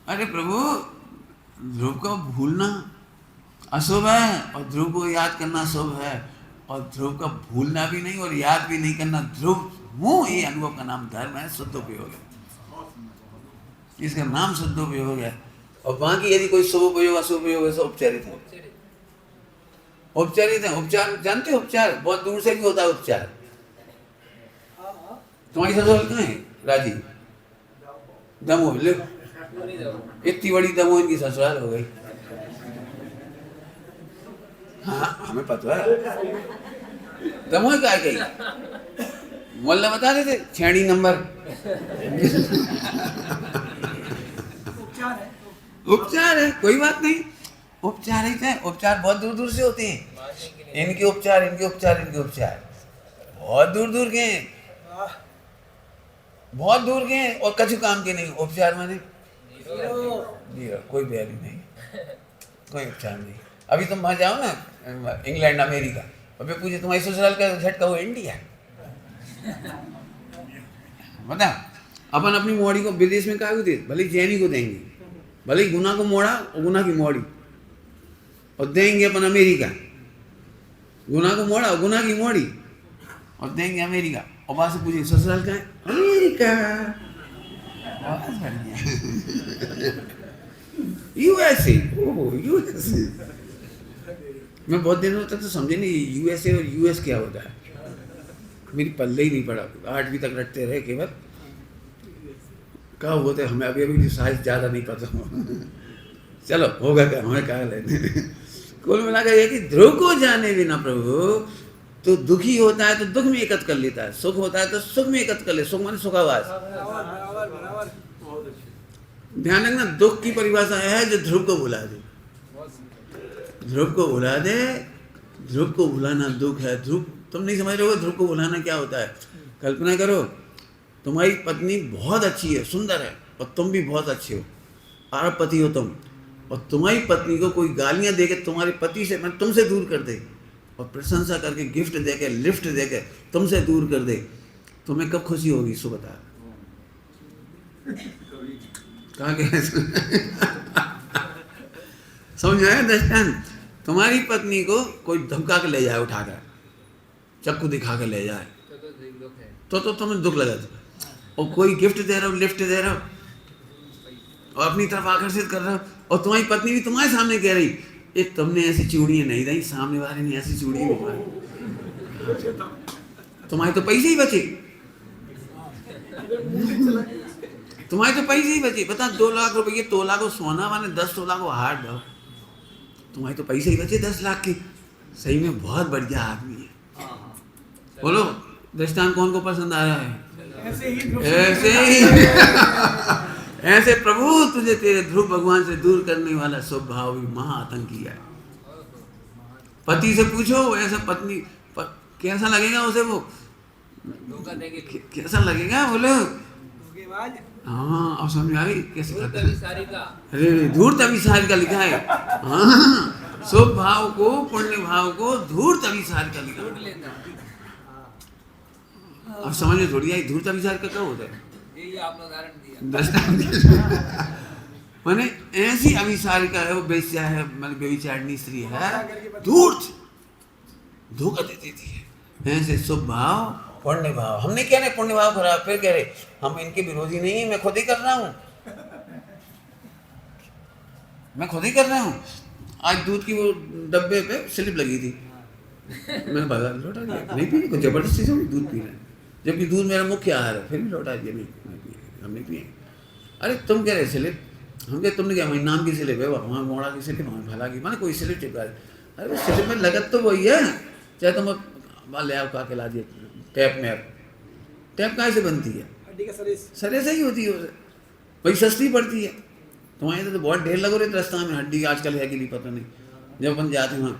अरे प्रभु, ध्रुव को भूलना अशुभ है और ध्रुव को याद करना शुभ है, और ध्रुव का भूलना भी नहीं और याद भी नहीं करना ध्रुव मुँह, ये अनुभव का नाम धर्म है, शुद्ध उपयोग है, इसका नाम शुद्ध उपयोग है। और बाकी यदि कोई शुभ उपयोग अशुभ उपयोग है सब उपचारित है, उपचारित है। उपचार जानते हो, उपचार बहुत दूर से भी होता है उपचार। तुम्हारी ससुराल कहाँ है? राजी दमोह, ले इतनी बड़ी दमोह इनकी ससुराल हो गई। हाँ हमें पता है दमोह का गई, मोहल्ला बता देते छेड़ी नंबर। उपचार है, कोई बात नहीं, उपचार ही है। उपचार बहुत दूर दूर से होते हैं, इनके उपचार, इनके उपचार, इनके उपचार बहुत दूर दूर के हैं, बहुत दूर के हैं, और कछु काम के नहीं। उपचार माने कोई वैल्यू नहीं, कोई उपचार नहीं। अभी तुम वहाँ जाओ ना इंग्लैंड अमेरिका, अभी पूछे तुम्हारी ससुराल का झटका हो इंडिया, बता। अपन अपनी मोड़ी को विदेश में काहे को दे, भले जैनी को देंगे, भले गुना को मोड़ा और गुना की मोड़ी, और देंगे अपन अमेरिका। गुना को मोड़ा और गुना की मोड़ी, और देंगे अमेरिका। और वहां से पूछे ससुराल का है, अमेरिका। यूएसए, ओह यूएसए। मैं बहुत दिनों तक तो समझे नहीं यूएसए और यूएस क्या होता है, मेरी पल्ले ही नहीं पड़ा। 8वीं तक रटते रहे केवल, कब होते हमें अभी अभी साइज ज़्यादा नहीं पता। चलो होगा क्या, हमें कहा लेते। कुल मिलाकर ये कि ध्रुव को जाने बिना प्रभु, तो दुखी होता है तो दुख में एकत्र कर लेता है, सुख होता है तो सुख में एकत्र कर ले। सुख माने सुखावास। ध्यान रखना, दुख की परिभाषा है जो ध्रुव को भुला दे, ध्रुव को भुला दे। ध्रुव को भुलाना दुख है। ध्रुव तुम नहीं समझ रहे हो ध्रुव को भुलाना क्या होता है। कल्पना करो तुम्हारी पत्नी बहुत अच्छी है, सुंदर है, और तुम भी बहुत अच्छे हो, अरबपति हो तुम, और तुम्हारी पत्नी को कोई गालियां देके तुम्हारे पति से, मैं तुमसे दूर कर दे, और प्रशंसा करके गिफ्ट देके लिफ्ट देके तुमसे दूर कर दे, तुम्हें कब खुशी होगी सो बता। कहाँ गए? समझ आया दृष्टांत? तुम्हारी पत्नी को कोई धमका के ले जाए, उठाकर चक्कू दिखा के ले जाए, तो तुम्हें दुख लगा। और कोई गिफ्ट दे रहा हो, लिफ्ट दे रहा हो, और अपनी तरफ आकर्षित कर रहा हो, और तुम्हारी पत्नी भी तुम्हारे सामने कह रही, एक तुमने ऐसी चूड़ियाँ नहीं दी, सामने वाले ने ऐसी चूड़ियाँ नहीं, तुम्हारे तो पैसे ही बचे, तुम्हारे तो पैसे ही बचे। बता 2 लाख रुपये तोला को सोना माने 10 तोला को हार दो, तुम्हारे तो पैसे ही बचे 10 लाख के। सही में बहुत बढ़िया आदमी है। बोलो दृष्टांत कौन को पसंद आ रहा है? ऐसे ही ऐसे प्रभु तुझे तेरे ध्रुव भगवान से दूर करने वाला स्वभाव भी महाआतंकी है। पति से पूछो ऐसा पत्नी कैसा लगेगा उसे, वो कैसा लगेगा बोलो। हाँ अब समझ आ रही कैसे करता है। अरे धूर्त अभिसार का लिखा है। हाँ शुभ भाव को, पुण्य भाव को धूर्त अभिसार का लिखा है। अब समझ में थोड़ी आई धूर्त अभिसार का क्या होता है। ये आपने उदाहरण दिया। माने ऐसी अभिसार का है, वो बेस्या है, मतलब व्यभिचारिणी स्त्री है, धूर्त धोखा दे देती है। ऐसे शुभ भाव पुण्य भाव, हमने कह रहे पुण्य भाव खराब, फिर कह रहे हम इनके विरोधी नहीं, मैं खुद ही कर रहा हूँ, मैं खुद ही कर रहा हूँ। आज दूध की वो डब्बे पे स्लिप लगी थी, मैंने बाजार लौटा दिया, नहीं पी, जबरदस्ती से दूध पी रहे हैं, जबकि दूध मेरा मुख्य आहार है, फिर भी लौटा दिया, नहीं हम नहीं पिए। अरे तुम कह रहे स्लिप, हम कह तुमने क्या, नाम की स्लिप है, वहाँ मोड़ा की स्लिप, वहाँ भला की, माने कोई स्लिप चिपका। अरे वो स्लिप में लगत तो वही है, चाहे तुम ले आओ के ला दिए टैप में। टैप कहाँ से बनती है? सरे से ही होती है, वही सस्ती पड़ती है। तुम्हारे तो बहुत ढेर लगो रहे रास्ता में, हड्डी आजकल है कि नहीं पता नहीं। जब अपन जाते वहाँ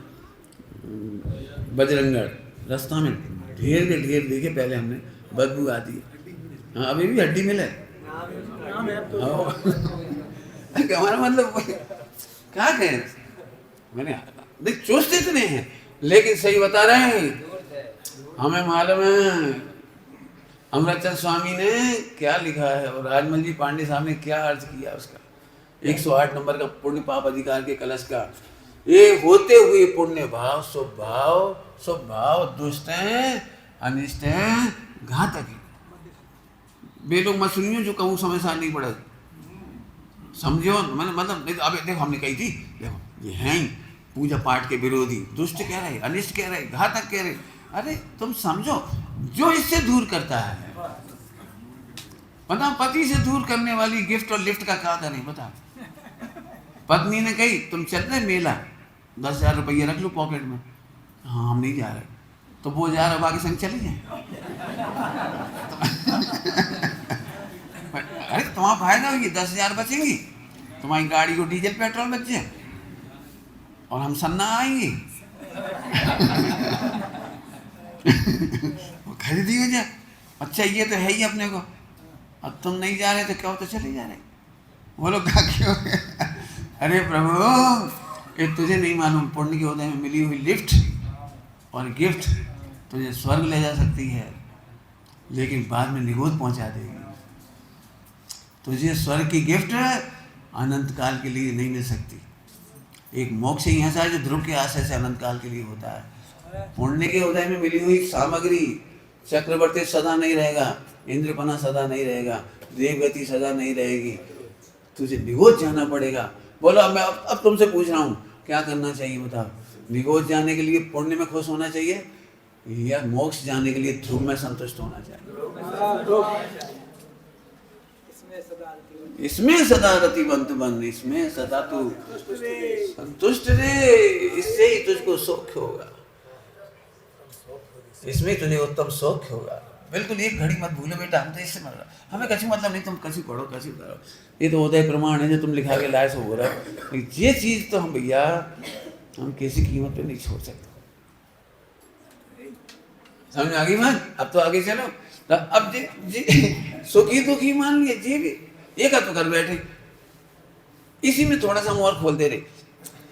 बजरंगगढ़, रास्ता में ढेर के ढेर देखे पहले हमने, बदबू आती है। हाँ अभी भी हड्डी मिले, हमारा मतलब क्या कहें, मैंने देख चोचते इतने हैं, लेकिन सही बता रहे हैं। हमें मालूम है अमृतचंद स्वामी ने क्या लिखा है और राजमल जी पांडे साहब ने क्या अर्थ किया उसका। 108 नंबर का पुण्य पाप अधिकार के कलश का, ये होते हुए पुण्य भाव शुभ भाव दुष्ट है, अनिष्ट है, घातक है। वे लोग मत सुनियो जो कहूँ समय सार नहीं पड़ा, समझो। मैंने मतलब अब देखो हमने कही थी, देखो ये हैं पूजा पाठ के विरोधी, दुष्ट कह रहे, अनिष्ट कह रहे, घातक कह रहे। अरे तुम समझो जो इससे दूर करता है, बताओ पति से दूर करने वाली गिफ्ट और लिफ्ट का क्या करें बताओ। पत्नी ने कही तुम चल रहे मेला, 10,000 रुपये रख लो पॉकेट में, हाँ हम नहीं जा रहे, तो वो जा रहा बाकी संग चले जाए। अरे तुम्हारा फायदा होगी, 10,000 बचेंगी, तुम्हारी गाड़ी को डीजल पेट्रोल बच जाए और हम सन्ना आएंगे। खरीदी हो जाए। अच्छा ये तो है ही अपने को। अब तुम नहीं जा रहे तो क्या हो, तो चले जा रहे। बोलो क्या क्यों? अरे प्रभु ये तुझे नहीं मालूम, पुण्य के उदय में मिली हुई लिफ्ट और गिफ्ट तुझे स्वर्ग ले जा सकती है, लेकिन बाद में निगोद पहुंचा देगी। तुझे स्वर्ग की गिफ्ट अनंत काल के लिए नहीं मिल सकती। एक मोक्ष यहाँ से जो ध्रुव के आशय से अनंत काल के लिए होता है। पुण्य के उदय में मिली हुई सामग्री, चक्रवर्ती सदा नहीं रहेगा, इंद्रपना सदा नहीं रहेगा, देवगति सदा नहीं रहेगी, तुझे निगोद जाना पड़ेगा। बोलो मैं अब तुमसे पूछ रहा हूँ क्या करना चाहिए बताओ? निगोद जाने के लिए पुण्य में खुश होना चाहिए या मोक्ष जाने के लिए ध्रुव में संतुष्ट होना चाहिए? इसमें सदा रतिवंत बन, इसमें सदा तू संतुष्ट रहे, इससे ही तुझको सौख्य होगा, इसमें तुझे उत्तम सौख्य होगा। बिल्कुल एक घड़ी मत भूलो बेटा, हम तो इससे मतलब हमें कछु मतलब नहीं, तुम कछु पढ़ो कछु करो, ये तो उदय प्रमाण है जो तुम लिखा के लाए से हो रहा है। ये चीज तो हम भैया हम किसी कीमत पे नहीं छोड़ सकते। समझ में आ गई बात? अब तो आगे चलो। अब जी सुखी दुखी मान लिए जी भी एक तो कर बैठे, इसी में थोड़ा सा हम और खोल दे रहे।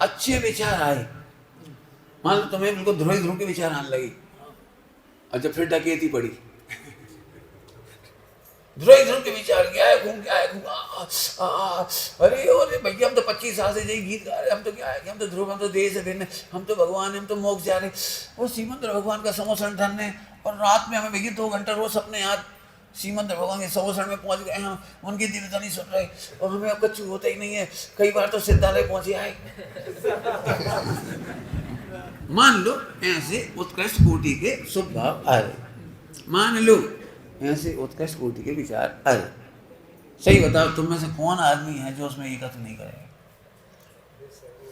अच्छे विचार आए, मान लो तुम्हें बिल्कुल ध्रुव के विचार आने लगे, अच्छा फिर डकैती पड़ी, ध्रुव के विचार क्या है, घूम क्या है, अरे अरे भैया हम तो 25 साल से यही गीत गा रहे, हम तो क्या है, हम तो ध्रुव, हम तो देश है भिन्न, हम तो भगवान, हम तो मोक्ष जा रहे। वो सीमंत भगवान का समोसन धरने, और रात में हमें भैया 2 घंटा रोज अपने याद सीमंत भगवान के समोसन में पहुंच गए हम, उनकी दिव्यता नहीं सुन रहे और हमें अब कुछ होता ही नहीं है। कई बार तो सिद्धालय पहुंचे आए। मान लो ऐसे उत्कृष्ट कोटि के शुभ भाव आ रहे, मान लो ऐसे उत्कृष्ट कोटि के विचार आ रहे, सही बताओ तुम में से कौन आदमी है जो उसमें एकत्र नहीं करेगा?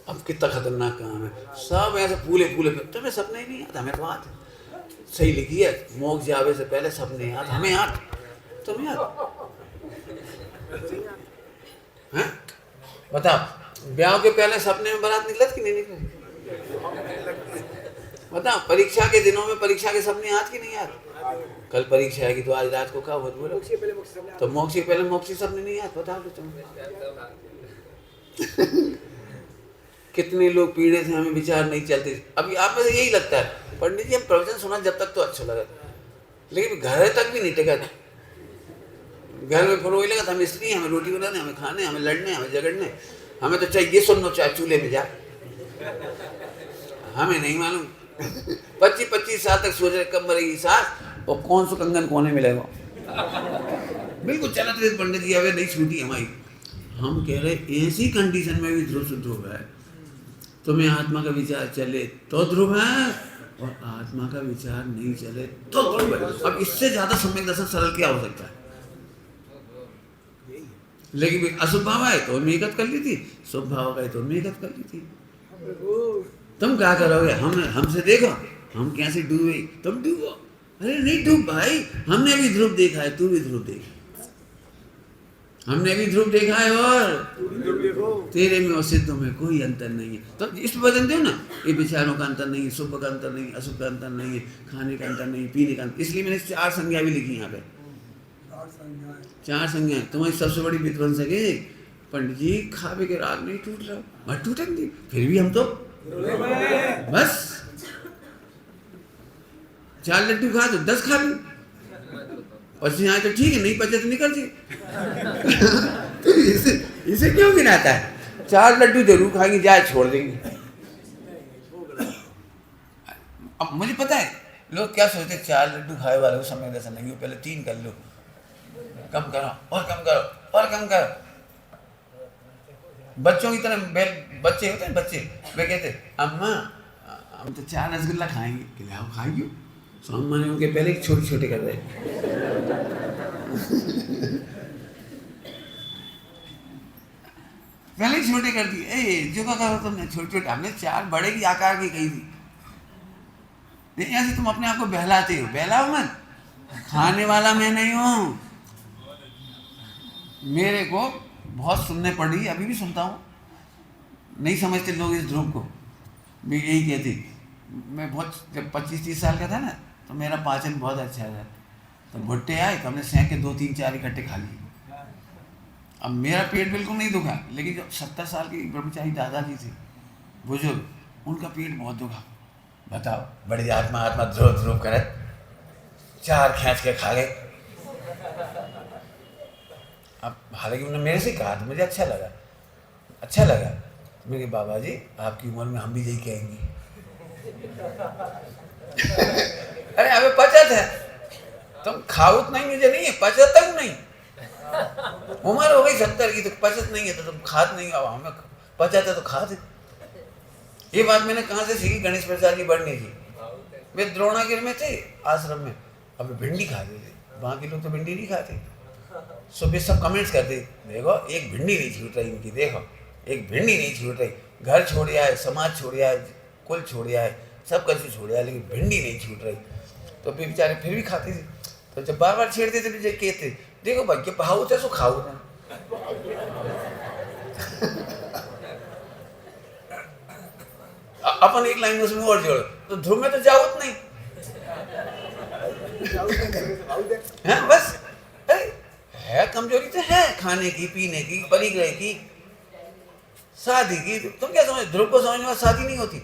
अब कितना खतरनाक काम है, सब ऐसे फूले फूले, तुम्हें सपने ही नहीं आता, हमें तो आता सही लिखी है, मोक्ष जावे से पहले सपने याद, हमें याद, तुम्हें याद है? बताओ ब्याह के पहले सपने में बारात निकलत कि नहीं निकलत? बताओ परीक्षा के दिनों में परीक्षा के सपने याद कि नहीं याद? कल परीक्षा आएगी तो आज रात को क्या बोलो, तो मोक्ष से पहले मोक्ष के सपने नहीं याद? बताओ तो तुम। कितने लोग पीड़े थे, हमें विचार नहीं चलते। अभी आप में से यही लगता है पंडित जी हम प्रवचन सुना जब तक तो अच्छा लगा, लेकिन घर तक भी नहीं टिका। घर में फिर वही लगा था, हमें स्त्री, हमें रोटी बनाने, हमें खाने, हमें लड़ने, हमें झगड़ने, हमें तो चाहिए सुनना, चाहे चूल्हे में जा, हमें नहीं मालूम। 25-25 साल तक सोच रहे कब मरेगी सास और कौन सा कंगन कोने मिलेगा। बिल्कुल चलत रहे पंडित जी, अवे नहीं छूटी हमारी। हम कह रहे ऐसी कंडीशन में भी ध्रुव शुद्ध है, तुम्हें आत्मा का विचार चले तो ध्रुव है और आत्मा का विचार नहीं चले तो ध्रुव है। अब इससे ज्यादा सम्यक दर्शन सरल क्या हो सकता है? लेकिन अशुभ भाव आए तो उनमें एकत्र कर ली थी, शुभ भाव आए तो उनमें एकत्र कर ली थी। तुम क्या करोगे? हमसे देखो हम कैसे डूबे, तुम डूबो। अरे नहीं डूब भाई, हमने भी ध्रुव देखा है, तू भी ध्रुव देख, हमने भी ध्रुव देखा है और तेरे में और सिद्धों में कोई अंतर नहीं है। तो इस पर वजन दो ना, ये विचारों का अंतर नहीं है, शुभ का अंतर नहीं है, अशुभ का अंतर नहीं है, खाने का अंतर नहीं, पीने का अंतर। इसलिए मैंने 4 संज्ञा भी लिखी यहाँ पे, 4 संज्ञाएं। तुम्हारी सबसे बड़ी विध्वंसक है पंडित जी, खावे के राग नहीं टूट रहा, मत टूटेंगे, फिर भी हम तो बस 4 लड्डू खा तो 10 खा ली, पचे आए तो ठीक है, नहीं पचे तो निकल जी। तो इसे क्यों गिनाता है? 4 लड्डू जरूर खाएंगे, जाए छोड़ देंगे। अब मुझे पता है लोग क्या सोचते, 4 लड्डू खाए वाले को समय दर्शन नहीं, पहले 3 कर लो, कम करो और कम करो और कम करो। बच्चों की तरह बच्चे होते हैं, बच्चे वे कहते अम्मा हम तो 4 रसगुल्ला खाएंगे, खिलाओ खाइयो। स्वामी माने उनके पहले छोटे छोटे कर रहे, पहले छोटे कर दिए। जो क्या करो तुमने छोटे छोटे, हमने 4 बड़े की आकार की कही थी। नहीं, ऐसे तुम अपने आप को बहलाते हो, बहलाओ मत। खाने वाला मैं नहीं हूँ। मेरे को बहुत सुनने पड़ी, अभी भी सुनता हूँ। नहीं समझते लोग इस ध्रुव को, मैं यही कहती। मैं बहुत जब 25-30 साल का था ना, तो मेरा पाचन बहुत अच्छा था। तो भुट्टे आए तो हमने सेंक के 2-3-4 इकट्ठे खा लिए। अब मेरा पेट बिल्कुल नहीं दुखा, लेकिन जब 70 साल की ब्रह्मचारी दादाजी थे, बुजुर्ग, उनका पेट बहुत दुखा। बताओ, बड़ी आत्मा आत्मा ध्रुव ध्रुव करे, 4 खींच के खा गए। अब हालांकि उन्होंने मेरे से कहा तो मुझे अच्छा लगा। मेरे बाबा जी, आपकी उम्र में हम भी यही कहेंगे। अरे हमें पचत है, तुम खाओ नहीं, मुझे नहीं है, पचत तक नहीं। उम्र हो गई 70 की तो पचत नहीं है, तो तुम खात नहीं हो। हमें पचत है तो खाते। ये बात मैंने कहाँ से सीखी? गणेश प्रसाद की बढ़नी थी। वे द्रोणागिरी में थे आश्रम में, अब भिंडी खाते थे, वहाँ के लोग तो भिंडी नहीं खाते। सुबह सब कमेंट्स करते, देखो एक भिंडी नहीं छूट रही इनकी, देखो एक भिंडी नहीं छूट रही। घर छोड़ आए, समाज छोड़ आए, कुल छोड़ आए, सब कुछ छोड़ आए, लेकिन भिंडी नहीं छूट रही। तो फिर बेचारे फिर भी खाते थे। तो जब बार बार छेड़ते थे तो कहते, देखो भाई के पहाऊ थे सो खाओ ना। अपन एक लाइन उसमें और जोड़ो, तो ध्रुव में तो जाऊत नहीं है। बस है, कमजोरी तो है, खाने की, पीने की, परिग्रह की, शादी की। तुम क्या समझ, ध्रुव को समझने में शादी नहीं होती?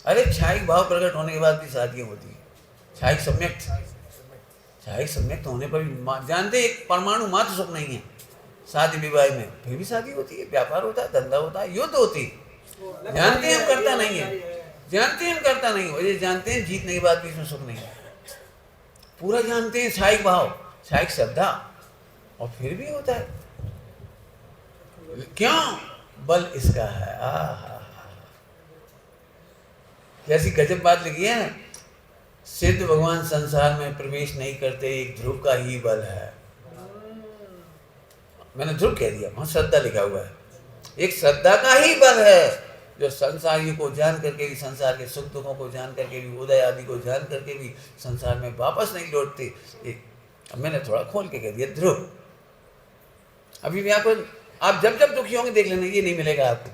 अरे क्षायिक भाव प्रकट होने के बाद भी शादियां होती है। क्षायिक सम्यक होने पर भी जानते, एक परमाणु मात्र सुख नहीं है शादी विवाह में, फिर भी शादी होती है, व्यापार होता है, धंधा होता है, युद्ध होती है। जानते हैं हम करता नहीं है, ये जानते हैं जीतने के बाद भी इसमें सुख नहीं है। पूरा जानते हैं क्षायिक भाव, क्षायिक श्रद्धा, और फिर भी होता है। क्यों? बल इसका है। कैसी गजब बात लिखी है। सिद्ध भगवान संसार में प्रवेश नहीं करते, एक ध्रुव का ही बल है। मैंने ध्रुव कह दिया, वहां श्रद्धा लिखा हुआ है। एक श्रद्धा का ही बल है, जो संसारियों को जान करके भी, संसार के सुख दुखों को जान करके भी, उदय आदि को जान करके भी संसार में वापस नहीं लौटते। मैंने थोड़ा खोल के कह दिया ध्रुव। अभी भी आपको, आप जब जब दुखी होंगे देख लेना, ये नहीं मिलेगा आपको।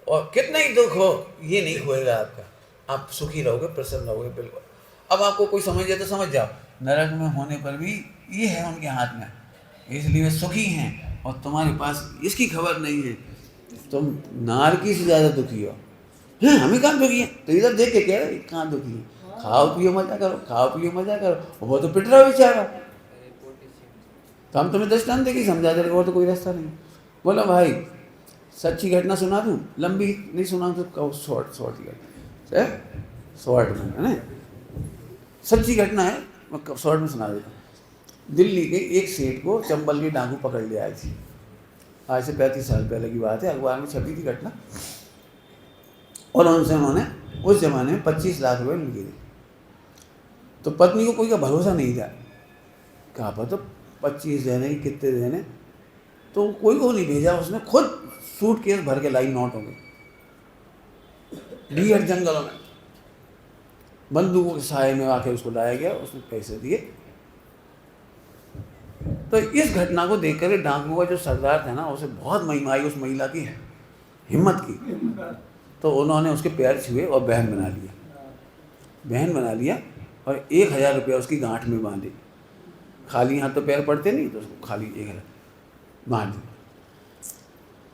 और कितना ही दुख हो, ये नहीं होएगा आपका। आप सुखी रहोगे, प्रसन्न रहोगे, बिल्कुल। अब आपको कोई समझ जाए तो समझ जाओ, नरक में होने पर भी ये है उनके हाथ में, इसलिए वे सुखी हैं, और तुम्हारे पास इसकी खबर नहीं है। तुम नारकी से ज़्यादा दुखी हो। हमें कहाँ दुखी है? तो इधर देख के कह रहे कहाँ दुखी है। खाओ पियो मजा करो, वो तो पिट रहा बेचारा। तो हम तुम्हें दृष्टांत देके समझा दे रहे, और तो कोई रास्ता नहीं। बोलो भाई, सच्ची घटना सुना दूँ, लंबी नहीं सुना तो शॉर्ट में है ना, सच्ची घटना है, मैं शॉर्ट में सुना देता हूँ। दिल्ली के एक सेठ को चंबल के डाकू पकड़ लिया आई थी, आज से 35 साल पहले की बात है, अखबार में छपी थी घटना। और उन्होंने उस जमाने में 25 लाख रुपए मिल गए। तो पत्नी को कोई का भरोसा नहीं था, कहाँ पर तो 25 देने की, कितने देने, तो कोई को नहीं भेजा। उसने खुद सूटकेस भर के लाई नोटों के, बीहड़ जंगलों में बंदूकों के साए में आके उसको लाया गया, उसने पैसे दिए। तो इस घटना को देखकर डाकुओं का जो सरदार था ना, उसे बहुत महिमा आई उस महिला की हिम्मत की। तो उन्होंने उसके पैर छुए और बहन बना लिया, और 1000 रुपया उसकी गांठ में बांधे। खाली हाथ तो पैर पड़ते नहीं, तो उसको खाली 1000 बांध दी।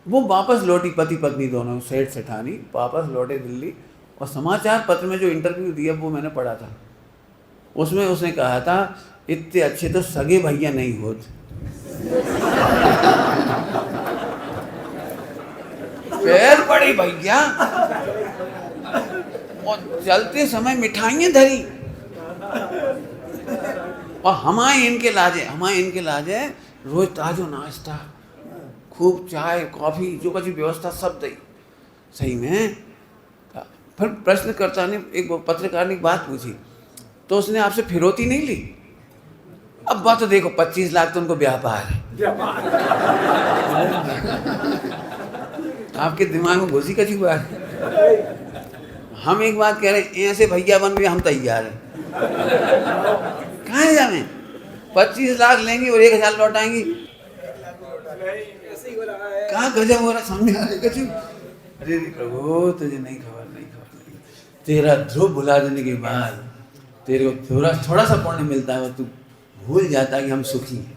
वो वापस लौटी, पति पत्नी दोनों, सेठ सेठानी वापस लौटे दिल्ली। और समाचार पत्र में जो इंटरव्यू दिया वो मैंने पढ़ा था, उसमें उसने कहा था, इतने अच्छे तो सगे भैया नहीं होते। पैर पड़ी भैया, और चलते समय मिठाइयाँ धरी, और हमारे इनके लाजे रोज ताजो नाश्ता, खूब चाय कॉफ़ी, जो कुछ व्यवस्था सब दी। सही में फिर प्रश्नकर्ता ने, एक पत्रकार ने एक बात पूछी, तो उसने आपसे फिरौती नहीं ली? अब बात तो देखो, 25 लाख तो उनको व्यापार है। आपके दिमाग में घुसी कची बात है। हम एक बात कह रहे हैं, ऐसे भैया बन गए, हम तैयार हैं। कहाँ जाने, 25 लाख लेंगी और 1,000 लौटाएंगी। कहाँ गजब हो रहा, समझ आ रही गजब। अरे प्रभु तुझे नहीं खबर, नहीं खबर। तेरा ध्रुव भुला देने के बाद तेरे को थोड़ा सा पुण्य मिलता है और तू भूल जाता है कि हम सुखी हैं,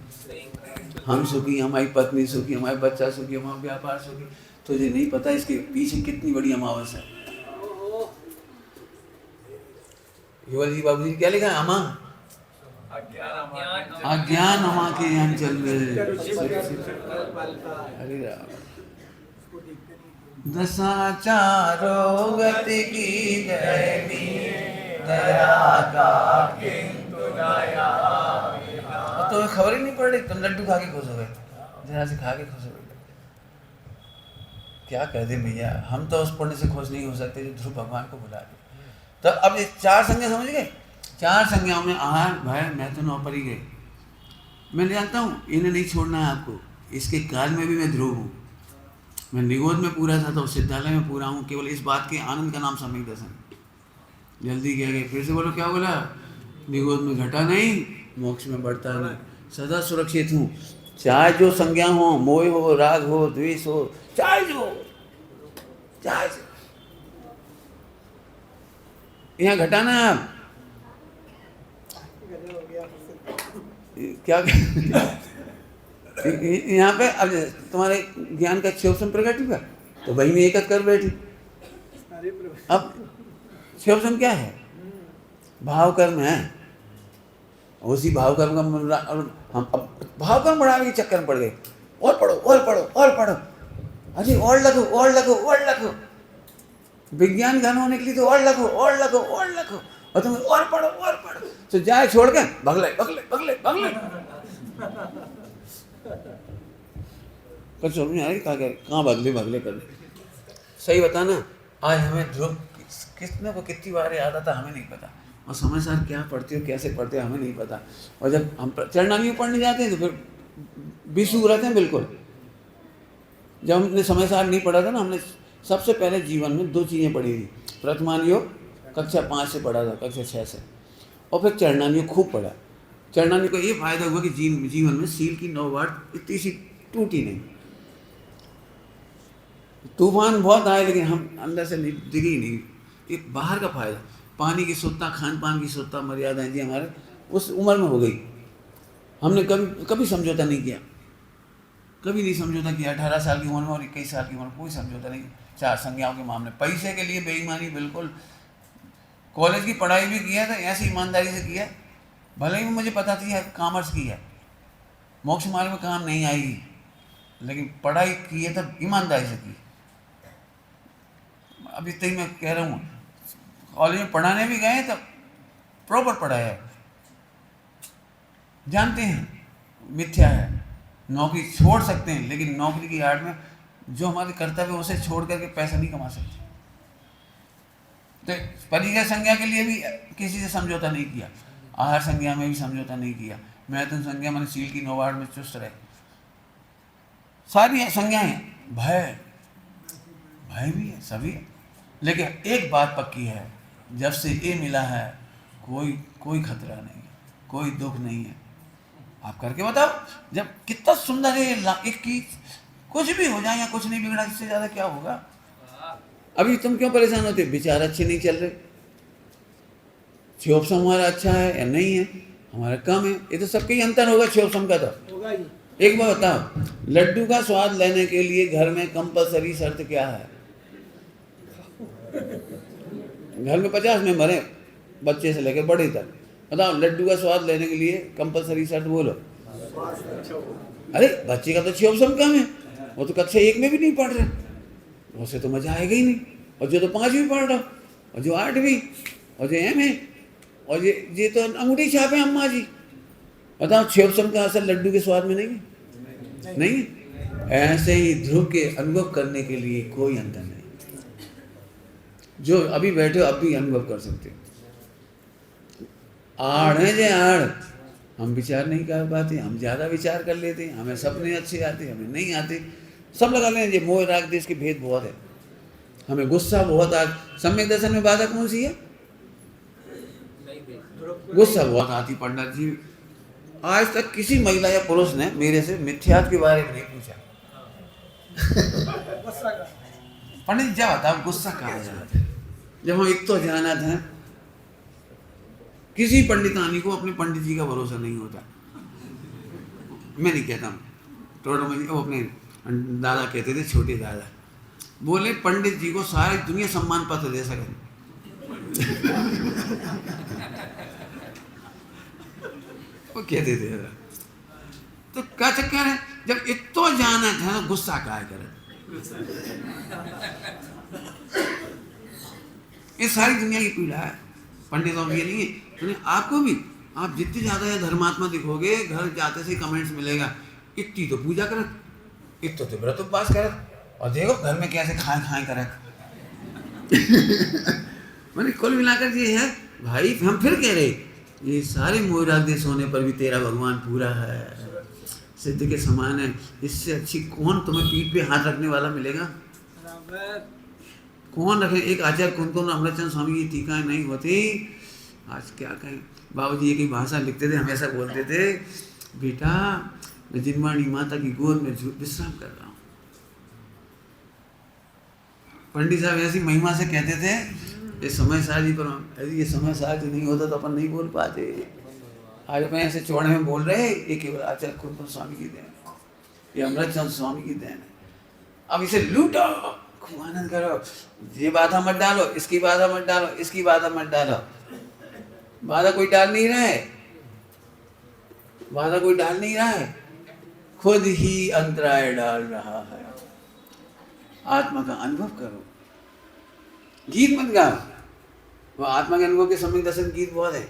हम सुखी, हमारी पत्नी सुखी, हमारे बच्चा सुखी, हमारा व्यापार सुखी। तुझे नहीं पता इसके पीछे कितनी बड़ी अमावस्या है। युवल जी बाबू जी क्या लिखा है? अमा अज्ञान अमा के हम चल रहे। अरे दशाचारो गति की दैवी दया का किंतु दया। तो खबर ही नहीं पड़ रही, तुम लड्डू खा के खुश हो गए, जरा से खा के खुश हो गए। क्या कह दे भैया, हम तो उस पुण्य से खुश नहीं हो सकते जो ध्रुव भगवान को भुला दे। तो अब ये 4 संज्ञा समझ गए। 4 संज्ञाओं में आहार भय मैथुन और परिग्रह, मैं जानता हूँ इन्हें नहीं छोड़ना है आपको। इसके काल में भी मैं ध्रुव हूँ, मैं निगोद में पूरा था तो सिद्धालय में पूरा हूँ। केवल इस बात के आनंद का नाम सम्यक दर्शन। जल्दी कह गए, फिर से बोलो, क्या बोला? निगोद में घटा नहीं, मोक्ष में बढ़ता नहीं, सदा सुरक्षित हूँ। चाहे जो संज्ञा हो, मोह हो, राग हो, द्वेष हो, चाहे जो यहाँ घटाना है। आप क्या यहाँ पे अब तुम्हारे ज्ञान का क्षोभसम प्रकट हुआ तो वही में एकत्र कर बैठी। अब क्षोभसम क्या है? भाव कर्म है। उसी भाव कर्म का हम अब भाव कर्म बढ़ाने के चक्कर में पड़ गए। और पढ़ो, और पढ़ो, और पढ़ो, अरे और लगो, और लगो, और लगो। विज्ञान घन होने के लिए तो और लगो, और लगो, और लगो, और तुम और पढ़ो, और पढ़ो। तो जाए छोड़ के भगले भगले भगले भगले। कुछ समझ नहीं आ रही कहाँ भगले भगले कर ले। सही बताना, आज हमें ध्रुव किसने को कितनी बार याद आता हमें नहीं पता, और समय सार क्या पढ़ते हो, कैसे पढ़ते हो हमें नहीं पता। और जब हम चरणानी पढ़ने जाते हैं तो फिर विषु रहते हैं बिल्कुल। जब हमने समय सार नहीं पढ़ा था ना, हमने सबसे पहले जीवन में 2 चीज़ें पढ़ी थी। प्रथमान योग कक्षा 5 से पढ़ा था, कक्षा 6 से, और फिर चरणानी योग खूब पढ़ा। चरणानी को ये फायदा हुआ कि जीवन में सील की नौवाट इतनी सी टूटी नहीं। तूफान बहुत आए लेकिन हम अंदर से दिखे ही नहीं। एक बाहर का फायदा, पानी की शुद्धता, खान पान की शुद्धता, मर्यादाएं जी हमारे उस उम्र में हो गई। हमने कभी समझौता नहीं किया, कभी नहीं समझौता किया। 18 साल की उम्र में और 21 साल की उम्र में कोई समझौता नहीं। 4 संज्ञाओं के मामले, पैसे के लिए बेईमानी बिल्कुल। कॉलेज की पढ़ाई भी किया था ऐसी ईमानदारी से किया, भले ही मुझे पता थी कॉमर्स की है, मोक्ष मार्ग में काम नहीं आएगी, लेकिन पढ़ाई की है तब ईमानदारी से की। अभी तक मैं कह रहा हूँ, कॉलेज में पढ़ाने भी गए तब प्रॉपर पढ़ाया है। जानते हैं मिथ्या है, नौकरी छोड़ सकते हैं, लेकिन नौकरी की आड़ में जो हमारे कर्तव्य है उसे छोड़ करके पैसा नहीं कमा सकते। तो परिग्रह संज्ञा के लिए भी किसी से समझौता नहीं किया, आहार संज्ञा में भी समझौता नहीं किया, मैथुन संज्ञा मैंने सील की नौवाड़ में चुस्त रहे। सारी संज्ञाएं, भय भी है, सभी है। लेकिन एक बात पक्की है, जब से ये मिला है कोई खतरा नहीं है, कोई दुख नहीं है। आप करके बताओ, जब कितना सुंदर है एक की, कुछ भी हो जाए या कुछ नहीं बिगड़ा, इससे ज़्यादा क्या होगा। अभी तुम क्यों परेशान होते? विचार अच्छे नहीं चल रहे, क्षोभसम हमारा अच्छा है या नहीं है, हमारा कम है। ये तो सबके ही अंतर होगा क्षोभसम का। तो एक बार बताओ, लड्डू का स्वाद लेने के लिए घर में कंपलसरी शर्त क्या है? घर में 50 मेंबर हैं, बच्चे से लेकर बड़े तक। बताओ, लड्डू का स्वाद लेने के लिए कंपलसरी शर्त बोलो। अरे बच्चे का तो क्षोभसम कम है, वो तो कक्षा 1 में भी नहीं पढ़ रहे, उससे तो मजा आएगा ही नहीं। और जो तो 5वीं पढ़ रहा, और जो 8वीं, और जो M है, और ये तो अंगूठी छापे अम्मा जी। बताओ, क्षोभसम का असर लड्डू के स्वाद में नहीं है? नहीं। ऐसे ही ध्रुव के अनुभव करने के लिए कोई अंतर नहीं। जो अभी बैठे हो अब भी अनुभव कर सकते हो। आड़ है जे आड़, हम विचार नहीं कर पाते, हम ज़्यादा विचार कर लेते हैं, हमें सपने अच्छे आते, हमें नहीं आते, सब लगा लें। ये मोह राग देश के भेद बहुत है। हमें गुस्सा बहुत आ, सम्यक दर्शन में बाधा कौन सी है? गुस्सा बहुत आती। पंडित जी, आज तक किसी महिला या पुरुष ने मेरे से मिथ्यात्व के बारे में नहीं पूछा। पंडित जी बताओ गुस्सा कहाँ जाता है? जब हम एक तो जानत हैं, किसी पंडितानी को अपने पंडित जी का भरोसा नहीं होता। मैं नहीं कहता हूँ, टोटो में वो अपने दादा कहते थे, छोटे दादा बोले पंडित जी को सारी दुनिया सम्मान पत्र दे सके वो कहते थे। तो क्या चक्कर है, जब इतो जाना था गुस्सा क्या करे? ये सारी दुनिया की पीड़ा है, पंडितों की नहीं है। तो आपको भी, आप जितनी ज्यादा धर्मात्मा दिखोगे, घर जाते से कमेंट्स मिलेगा, इतनी तो पूजा कर, इतने तो व्रत उपवास कर, और देखो घर में कैसे खाए खाए करे। मैंने कुल मिलाकर ये है भाई, हम फिर कह रहे ये सारे मोहराग देश होने पर भी तेरा भगवान पूरा है, सिद्ध के समान है। इससे अच्छी कौन तुम्हें पीठ पे हाथ रखने वाला मिलेगा? कौन रखे? एक आचार्य कुंतल अमृतचंद स्वामी की टीकाएं नहीं होती। आज क्या कहें, बाबूजी एक ही भाषा लिखते थे, हमेशा बोलते थे, बेटा मैं जिनवाणी माता की गोद में विश्राम कर रहा हूँ। पंडित साहब ऐसी महिमा से कहते थे, ये समय साजी पर, यदि ये समय साजी नहीं होता तो अपन नहीं बोल पाते। आज अपन ऐसे चौड़े में बोल रहे, ये केवल आचार्य कुंतल स्वामी की देन, ये अमृतचंद स्वामी की देन है। अब इसे लूटो, खूब आनंद करो, ये बाधा मत डालो, इसकी बाधा मत डालो, इसकी बाधा मत डालो। बाधा कोई डाल नहीं रहा है, बाधा कोई डाल नहीं रहा है, खुद ही अंतराय डाल रहा है। आत्मा का अनुभव करो, गीत मत गाओ। वो आत्मा के अनुभव के सम्यक दर्शन गीत बहुत है,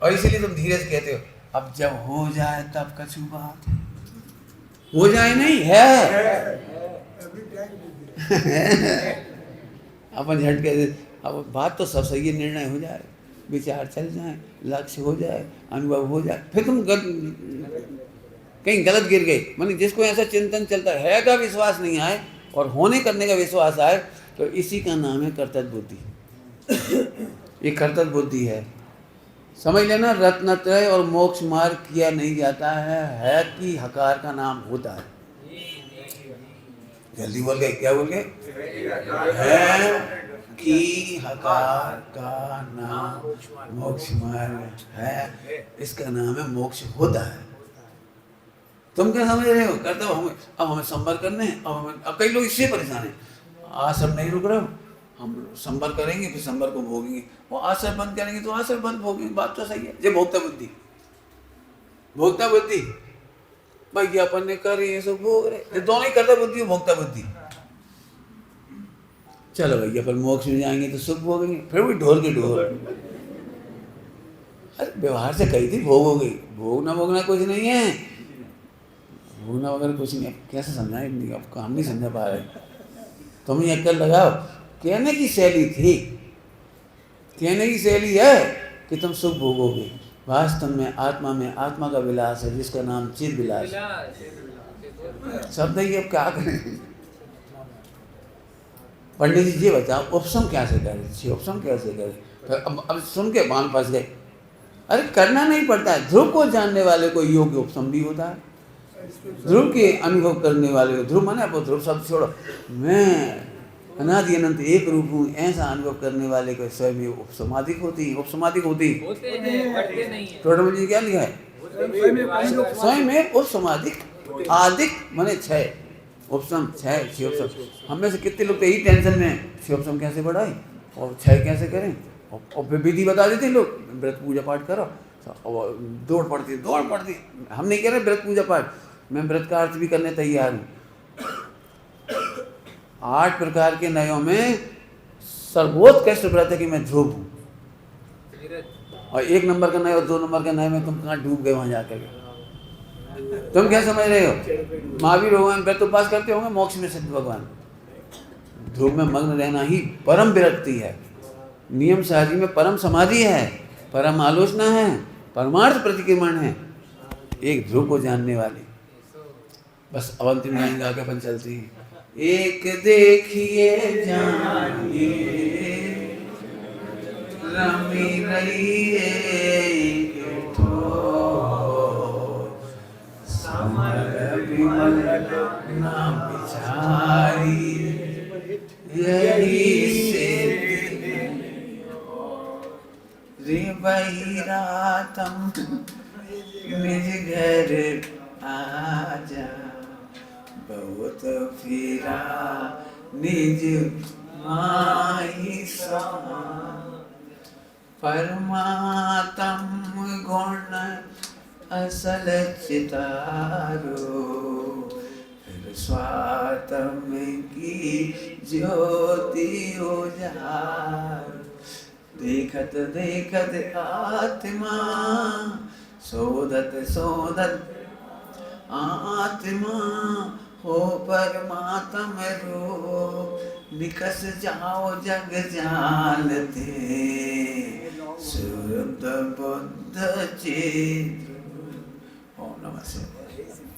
और इसीलिए तुम धीरे से कहते हो, अब जब हो जाए तब कछु बात है। हो जाए नहीं है अपन झट के, अब बात तो सब सही है, निर्णय हो जाए, विचार चल जाए, लक्ष्य हो जाए, अनुभव हो जाए, फिर तुम कहीं गलत गिर गए। मानी जिसको ऐसा चिंतन चलता है का विश्वास नहीं आए और होने करने का विश्वास आए, तो इसी का नाम है कर्तव्य बुद्धि। ये कर्तव्य बुद्धि है, समझ लेना। रत्नत्रय और मोक्ष मार्ग किया नहीं जाता है कि हकार का नाम होता है। जल्दी बोल गए, क्या बोल गए? है कि हकार का नाम मोक्ष मार्ग है, इसका नाम है मोक्ष होता है। तुम क्या समझ रहे हो? करते हो हमें, अब हमें संबर करने हैं, अब कई लोग इससे परेशान हैं, आश्रम नहीं रुक रहा, हम संबर करेंगे फिर संबर को भोगेंगे, वो आश्रम बंद करेंगे तो आश्रम बंद भोगेंगे। बात तो सही है। ये भोक्ता बुद्धि, भोक्ता बुद्धि भाई, अपन ने कर ये सब भोग रहे, दोनों ही करता बुद्धि, भोक्ता बुद्धि। चलो भैया अपन मोक्ष में जाएंगे तो सुख भोगेंगे, फिर भी ढोल के ढोल। अरे व्यवहार से कही थी भोग हो गई, भोगना भोगना कुछ नहीं है, भोगना वगैरह कुछ नहीं। अब कैसे समझाएं, अब काम नहीं समझा पा रहे। तुम ये अक्ल लगाओ, कहने की शैली थी, कहने की शैली है कि तुम सुख भोगोगे, वास्तव में आत्मा का विलास है, जिसका नाम चिद विलास। शब्द ही, अब क्या करें। पंडित जी ये बताओ, उपशम कैसे करें, उपशम कैसे करें? तो अब सुन के बाल फंस गए। अरे करना नहीं पड़ता है, ध्रुव को जानने वाले को योग्य उपशम भी होता है। ध्रुव के अनुभव करने वाले को, ध्रुव माने, अब ध्रुव शब्द छोड़ो, मैं अनादि अनंत एक रूप हूँ, ऐसा अनुभव करने वाले को स्वयं उपसमाधिक होती, उपसमाधिक होती। टोटल में क्या लिखा है? स्वयं में उपसमाधिक, आदिक माने छह, उपसम छह, छह उपसम। हम में से कितने लोग तो यही टेंशन में है, छह उपसम कैसे बढ़ाए और छह कैसे करें, और विधि बता देते हैं लोग, व्रत पूजा पाठ करो, और दौड़ पड़ती। हम नहीं कह रहे व्रत पूजा पाठ, मैं व्रत का अर्थ भी करने तैयार हूँ। 8 प्रकार के नयों में सर्वोत्कृष्ट व्रत है कि मैं ध्रुव हूँ, और 1 नंबर का नय और 2 नंबर का नय में तुम कहाँ डूब गए वहां जाकर के। तुम क्या समझ रहे हो? महावीर भगवान व्रत उपवास करते होंगे, मोक्ष में सिद्ध भगवान। ध्रुव में मग्न रहना ही परम विरक्ति है, नियम साहजी में परम समाधि है, परम आलोचना है, परमार्थ प्रतिक्रमण है। एक ध्रुव को जानने वाले, बस अब अंतिम लाइन गा के अपन चलती हैं। एक देखिए जानिए रमी रहिए समर विमल नाम बिचारी यही से रे बहिरातम निज घर आजा बहुत फिरा निज माही समान परमात्म गुण असल चितारो फिर स्वात्म की ज्योति उजारो देखत देखत आत्मा शोधत शोधत आत्मा हो परमात्म रूप निकस जाओ जग जानते शुद्ध बुद्ध चेत। ओम नमः शिवाय।